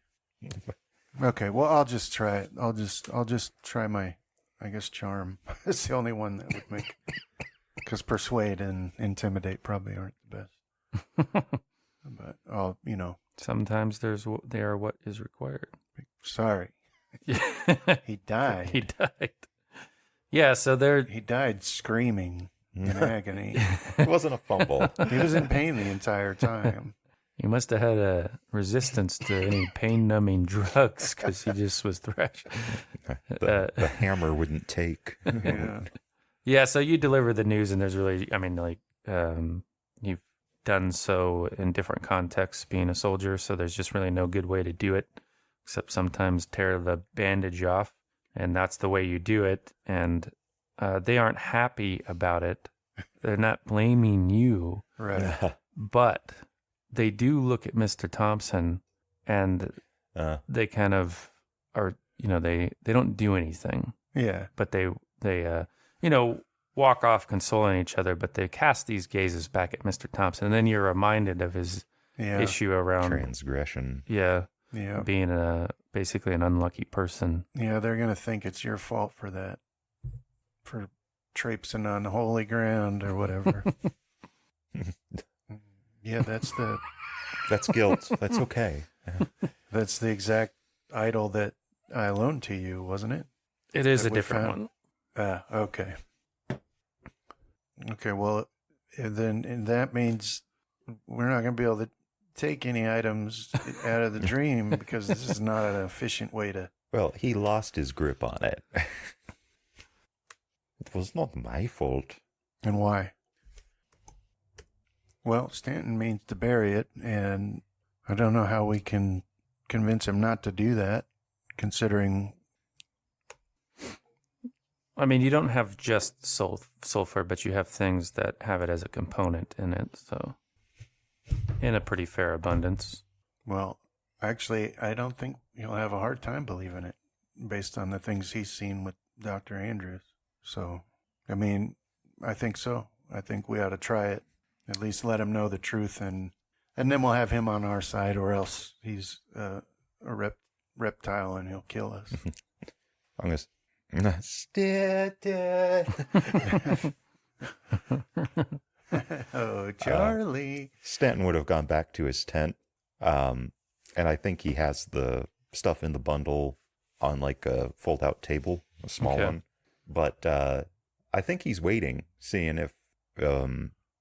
Okay, well, I'll just try it. I'll just try my, I guess, charm. It's the only one that would make, because persuade and intimidate probably aren't the best. But I'll, Sometimes they are what is required. sorry. He died. He died. Yeah, so He died screaming in agony. It wasn't a fumble. He was in pain the entire time. he must have had a resistance to any pain-numbing drugs because he just was thrashing. The hammer wouldn't take. Yeah. Yeah, so you deliver the news, and there's really, you've done so in different contexts being a soldier, so there's just really no good way to do it, except sometimes tear the bandage off, and that's the way you do it, and they aren't happy about it. They're not blaming you, Right. but they do look at Mr. Thompson, and they kind of are, they don't do anything, Yeah. but they walk off consoling each other, but they cast these gazes back at Mr. Thompson, and then you're reminded of his Yeah. issue around Transgression. yeah, Yeah. being basically an unlucky person. Yeah, they're going to think it's your fault for that. For traipsing on holy ground or whatever. Yeah, that's guilt. That's okay. that's the exact idol that I loaned to you, wasn't it? It is That a we different found? one. Okay. Okay, well, then that means we're not going to be able to take any items out of the dream because this is not an efficient way to... Well, he lost his grip on it. It was not my fault. And why? Well, Stanton means to bury it, and I don't know how we can convince him not to do that, considering... I mean, you don't have just sulfur, but you have things that have it as a component in it, so in a pretty fair abundance. Well, actually, I don't think he'll have a hard time believing it based on the things he's seen with Dr. Andrews. So, I mean, I think so. I think we ought to try it. At least let him know the truth, and then we'll have him on our side, or else he's a reptile and he'll kill us. I'm gonna Oh, Charlie. Stanton would have gone back to his tent, and I think he has the stuff in the bundle on like a fold-out table, a small Okay. one. But I think he's waiting, seeing if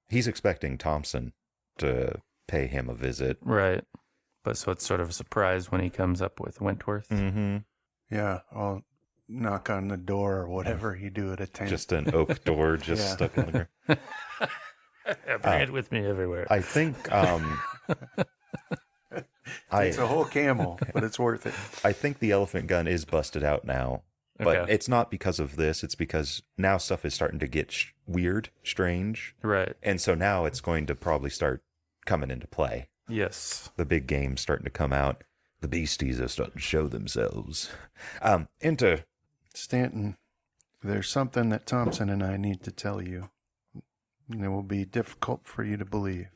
he's expecting Thompson to pay him a visit. Right. But so it's sort of a surprise when he comes up with Wentworth. Mm-hmm. Yeah, I'll knock on the door or whatever you do at a tent. Just an oak door just Yeah. stuck in the ground. I bring it with me everywhere. I think It's a whole camel, but it's worth it. I think the elephant gun is busted out now. But Okay. it's not because of this. It's because now stuff is starting to get weird, strange. Right. And so now it's going to probably start coming into play. Yes. The big game's starting to come out. The beasties are starting to show themselves. Enter. Stanton, there's something that Thompson and I need to tell you. And it will be difficult for you to believe.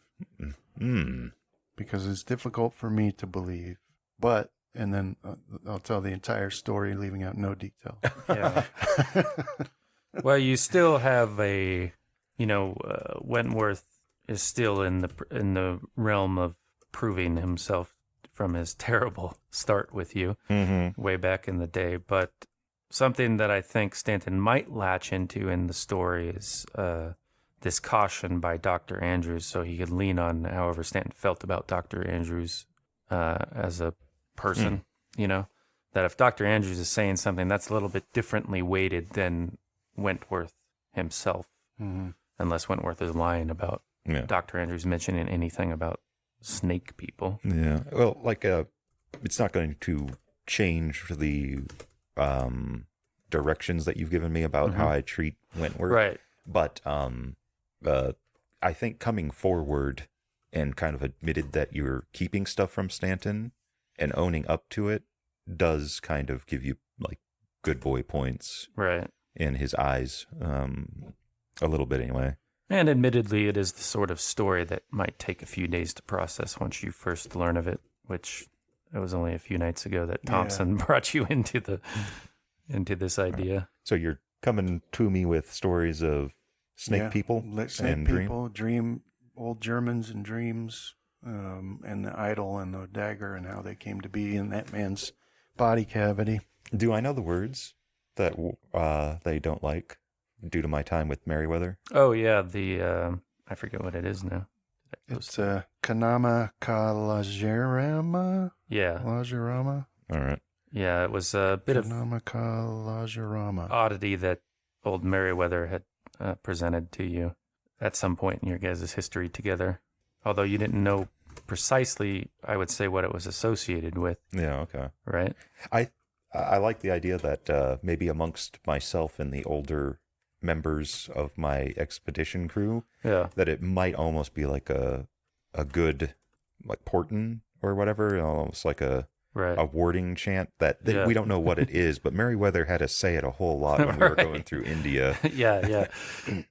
Because it's difficult for me to believe. But, and then I'll tell the entire story, leaving out no detail. Yeah. Well, you still have Wentworth is still in the realm of proving himself from his terrible start with you way back in the day. But something that I think Stanton might latch into in the story is this caution by Dr. Andrews, so he could lean on however Stanton felt about Dr. Andrews as a person, that if Dr. Andrews is saying something that's a little bit differently weighted than Wentworth himself, unless Wentworth is lying about Dr. Andrews mentioning anything about snake people. Yeah. Well, it's not going to change the directions that you've given me about how I treat Wentworth. Right. But I think coming forward and kind of admitted that you're keeping stuff from Stanton and owning up to it does kind of give you like good boy points Right. in his eyes, a little bit anyway. And admittedly, it is the sort of story that might take a few days to process once you first learn of it, which it was only a few nights ago that Thompson brought you into this idea. So you're coming to me with stories of snake people Snake and people, old Germans and dreams, and the idol and the dagger and how they came to be in that man's body cavity. Do I know the words that they don't like due to my time with Merriweather? Oh, yeah, I forget what it is now. It's Kanama Kalajarama? Yeah. Lajarama? All right. Yeah, it was a bit of Kanama Kalajarama. oddity that old Merriweather had presented to you at some point in your guys' history together. Although you didn't know precisely, I would say, what it was associated with, Yeah, okay. right? I like the idea that maybe amongst myself and the older members of my expedition crew, Yeah. that it might almost be like a good, like portent or whatever, almost like a Right. warding chant that Yeah. we don't know what it is, but Merriweather had to say it a whole lot when we were Right. going through India. Yeah.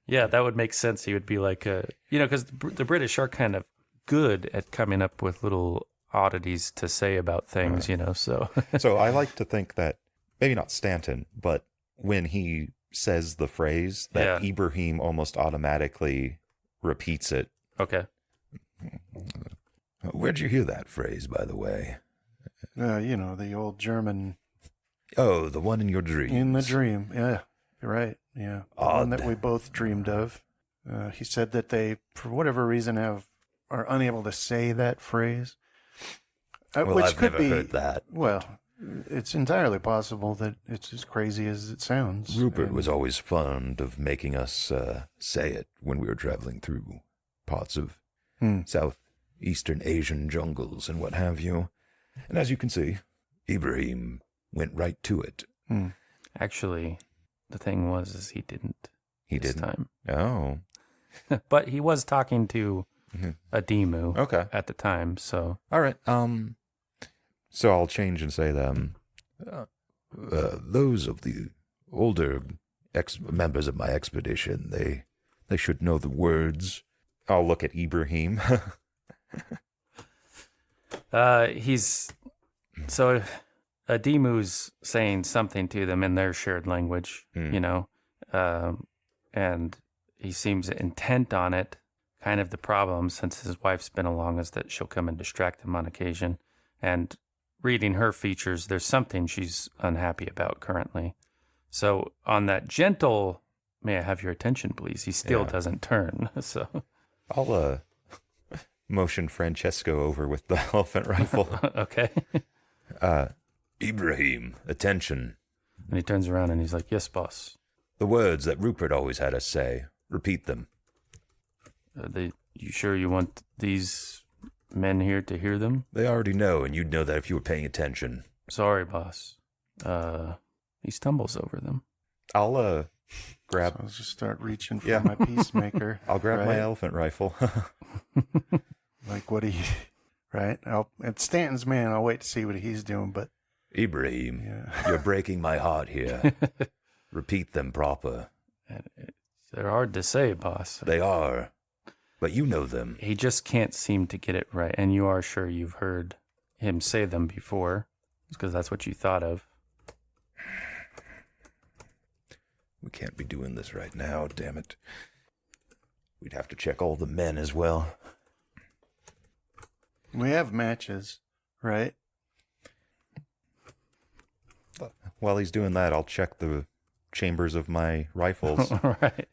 Yeah, that would make sense. He would be like, because the British are kind of good at coming up with little oddities to say about things, so. So I like to think that, maybe not Stanton, but when he says the phrase, that Yeah. Ibrahim almost automatically repeats it. Okay. Where'd you hear that phrase, by the way? The old German Oh, the one in your dreams. in the dream. Yeah, you're right. Yeah, the one Odd. that we both dreamed of. He said that they, for whatever reason, are unable to say that phrase. Well, which I've could never be, heard that. Well, it's entirely possible that it's as crazy as it sounds. Rupert And- was always fond of making us say it when we were traveling through parts of southeastern Asian jungles and what have you. And as you can see, Ibrahim went right to it. Actually, the thing was he didn't. He this didn't. time. Oh, But he was talking to a Demu okay. at the time, so. All right. So I'll change and say them. Those of the older members of my expedition, they should know the words. I'll look at Ibrahim. So Demu's saying something to them in their shared language, and he seems intent on it. Kind of the problem, since his wife's been along, is that she'll come and distract him on occasion. And reading her features, there's something she's unhappy about currently. So on that gentle, may I have your attention, please? He still doesn't turn. So I'll motion Francesco over with the elephant rifle. okay. Ibrahim, attention. And he turns around and he's like, "Yes, boss." The words that Rupert always had us say. Repeat them. You sure you want these men here to hear them? They already know, and you'd know that if you were paying attention. Sorry, boss. He stumbles over them. I'll grab. I'll just start reaching for Yeah. my peacemaker. I'll grab my right? elephant rifle. Like what he, right? It's Stanton's man. I'll wait to see what he's doing. But Ibrahim, yeah, you're breaking my heart here. Repeat them proper. They're hard to say, boss. They are, but you know them. He just can't seem to get it right. And you are sure you've heard him say them before, because that's what you thought of. We can't be doing this right now, damn it. We'd have to check all the men as well. we have matches, right? While he's doing that, I'll check the chambers of my rifles. Right.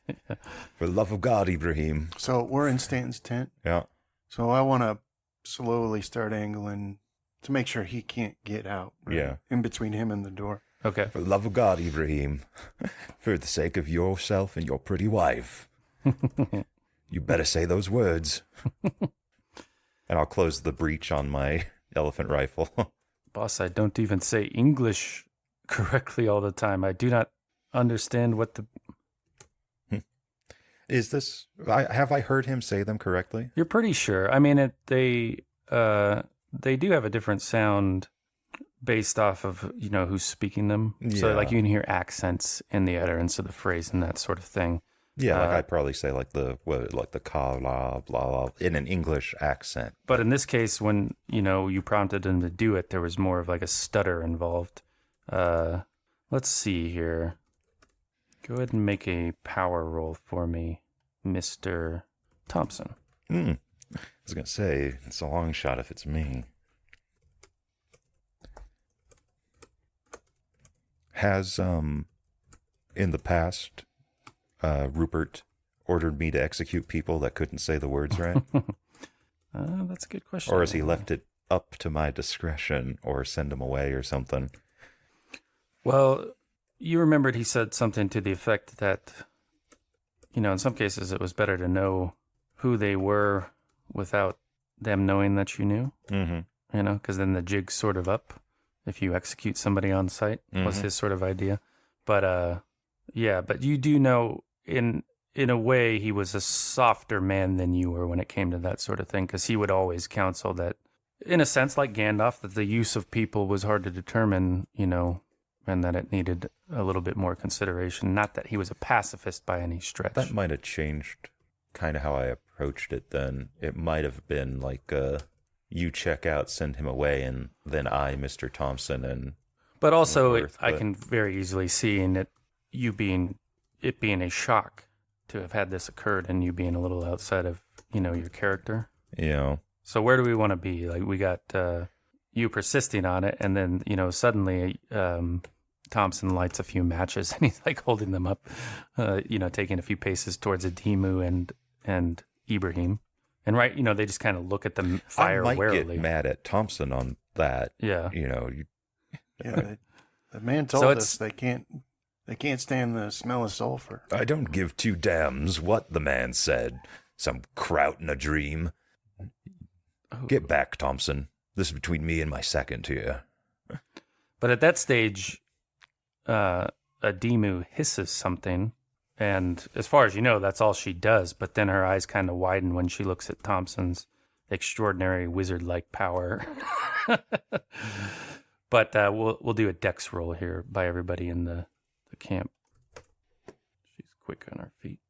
For the love of God, Ibrahim. So we're in Stanton's tent. Yeah. So I want to slowly start angling to make sure he can't get out. right? Yeah. In between him and the door. Okay. For the love of God, Ibrahim. For the sake of yourself and your pretty wife. You better say those words. And I'll close the breech on my elephant rifle. Boss, I don't even say English correctly all the time. I do not understand what the... Is this... have I heard him say them correctly? You're pretty sure. I mean, they do have a different sound based off of, who's speaking them. So, Yeah. like, you can hear accents in the utterance of the phrase and that sort of thing. Yeah, like I'd probably say like the ka la blah blah in an English accent. But in this case, when, you prompted him to do it, there was more of like a stutter involved. Let's see here. Go ahead and make a power roll for me, Mr. Thompson. I was gonna say it's a long shot if it's me. Has, in the past, Rupert ordered me to execute people that couldn't say the words right? That's a good question. Or has he left it up to my discretion, or send them away or something? Well, you remembered he said something to the effect that, in some cases it was better to know who they were without them knowing that you knew. Mm-hmm. Because then the jig's sort of up if you execute somebody on site, was his sort of idea. But, but you do know in a way he was a softer man than you were when it came to that sort of thing, because he would always counsel that, in a sense, like Gandalf, that the use of people was hard to determine, and that it needed a little bit more consideration. Not that he was a pacifist by any stretch. That might have changed kind of how I approached it then. It might have been like, you check out, send him away, and then I, Mr. Thompson, and... But also, I can very easily see in it, it being a shock to have had this occurred, and you being a little outside of, your character. Yeah. So where do we want to be? Like, we got you persisting on it, and then, suddenly Thompson lights a few matches, and he's like holding them up, taking a few paces towards Adimu and Ibrahim. And they just kind of look at the fire warily. I might get mad at Thompson on that. Yeah. The man told us they can't stand the smell of sulfur. I don't give two damns what the man said. Some kraut in a dream. Oh. Get back, Thompson. This is between me and my second here. But at that stage, Adimu hisses something, and as far as you know, that's all she does. But then her eyes kind of widen when she looks at Thompson's extraordinary wizard-like power. But we'll do a dex roll here by everybody in the camp. She's quick on her feet.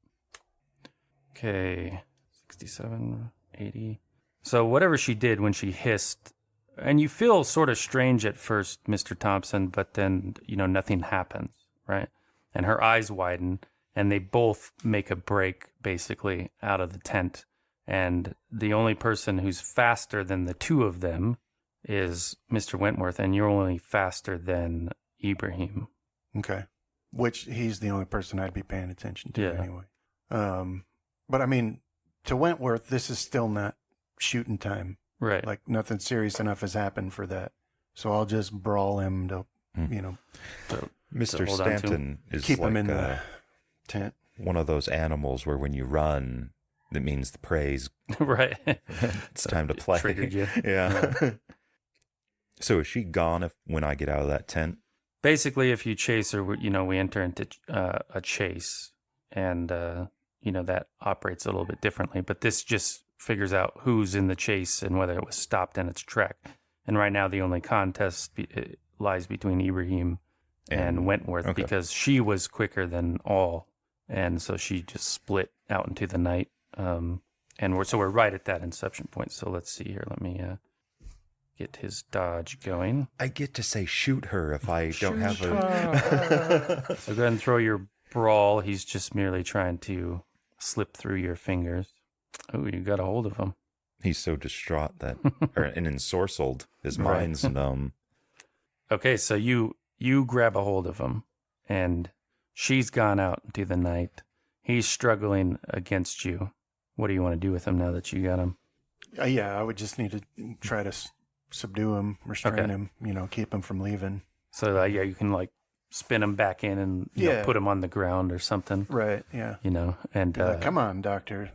Okay, 67, 80. So whatever she did when she hissed, and you feel sort of strange at first, Mr. Thompson, but then, nothing happens, right? And her eyes widen, and they both make a break, basically, out of the tent. And the only person who's faster than the two of them is Mr. Wentworth, and you're only faster than Ibrahim. Okay. Which he's the only person I'd be paying attention to anyway. But I mean, to Wentworth, this is still not shooting time. Right. Like nothing serious enough has happened for that. So I'll just brawl him to, Mr. Stanton is keep like him in the tent. One of those animals where when you run, that means the prey's right. It's time to play. Triggered you. Yeah. So is she gone when I get out of that tent? Basically, if you chase her, we enter into a chase, and that operates a little bit differently. But this just figures out who's in the chase and whether it was stopped in its track. And right now, the only contest lies between Ibrahim and Wentworth, because she was quicker than all, and so she just split out into the night. And we're right at that inception point. So let's see here. Let me get his dodge going. I get to say shoot her if I don't have a... So go ahead and throw your brawl. He's just merely trying to slip through your fingers. Oh, you got a hold of him. He's so distraught that, and ensorcelled. His mind's numb. Okay, so you grab a hold of him, and she's gone out into the night. He's struggling against you. What do you want to do with him now that you got him? I would just need to try to subdue him, restrain him, keep him from leaving. So, you can, spin him back in and put him on the ground or something. Right, yeah. And... come on, doctor.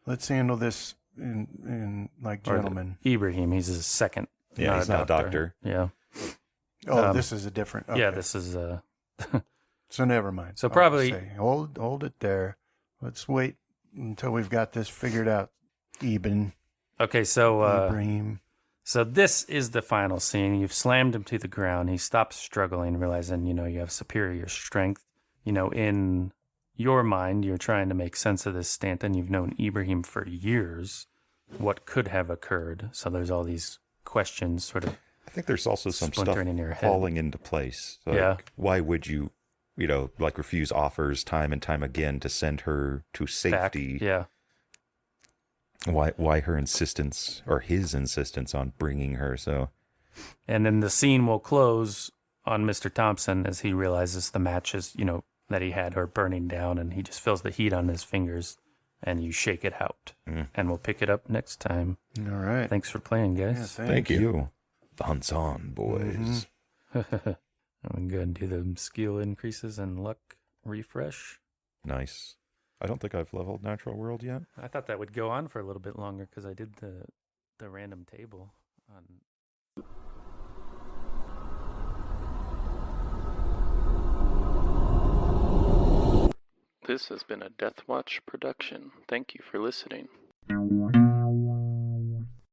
Let's handle this in gentlemen. Ibrahim, he's his second. Yeah, he's not a doctor. Yeah. Oh, this is a different... Okay. Yeah, this is... So never mind. So probably... Hold it there. Let's wait until we've got this figured out, Eben. Okay, so... Ibrahim. So this is the final scene. You've slammed him to the ground. He stops struggling, realizing, you have superior strength. In your mind, you're trying to make sense of this, Stanton. You've known Ibrahim for years. What could have occurred? So there's all these questions sort of... I think there's also some stuff in your head. falling into place. So why would you, refuse offers time and time again to send her to safety? Back. Yeah. Why her insistence, or his insistence on bringing her? So, and then the scene will close on Mr. Thompson as he realizes the matches, that he had are burning down, and he just feels the heat on his fingers, and you shake it out. And we'll pick it up next time. All right. Thanks for playing, guys. Yeah, Thank you. The hunt's on, boys. I'm going to go and do the skill increases and luck refresh. Nice. I don't think I've leveled Natural World yet. I thought that would go on for a little bit longer because I did the random table on. This has been a Deathwatch production. Thank you for listening.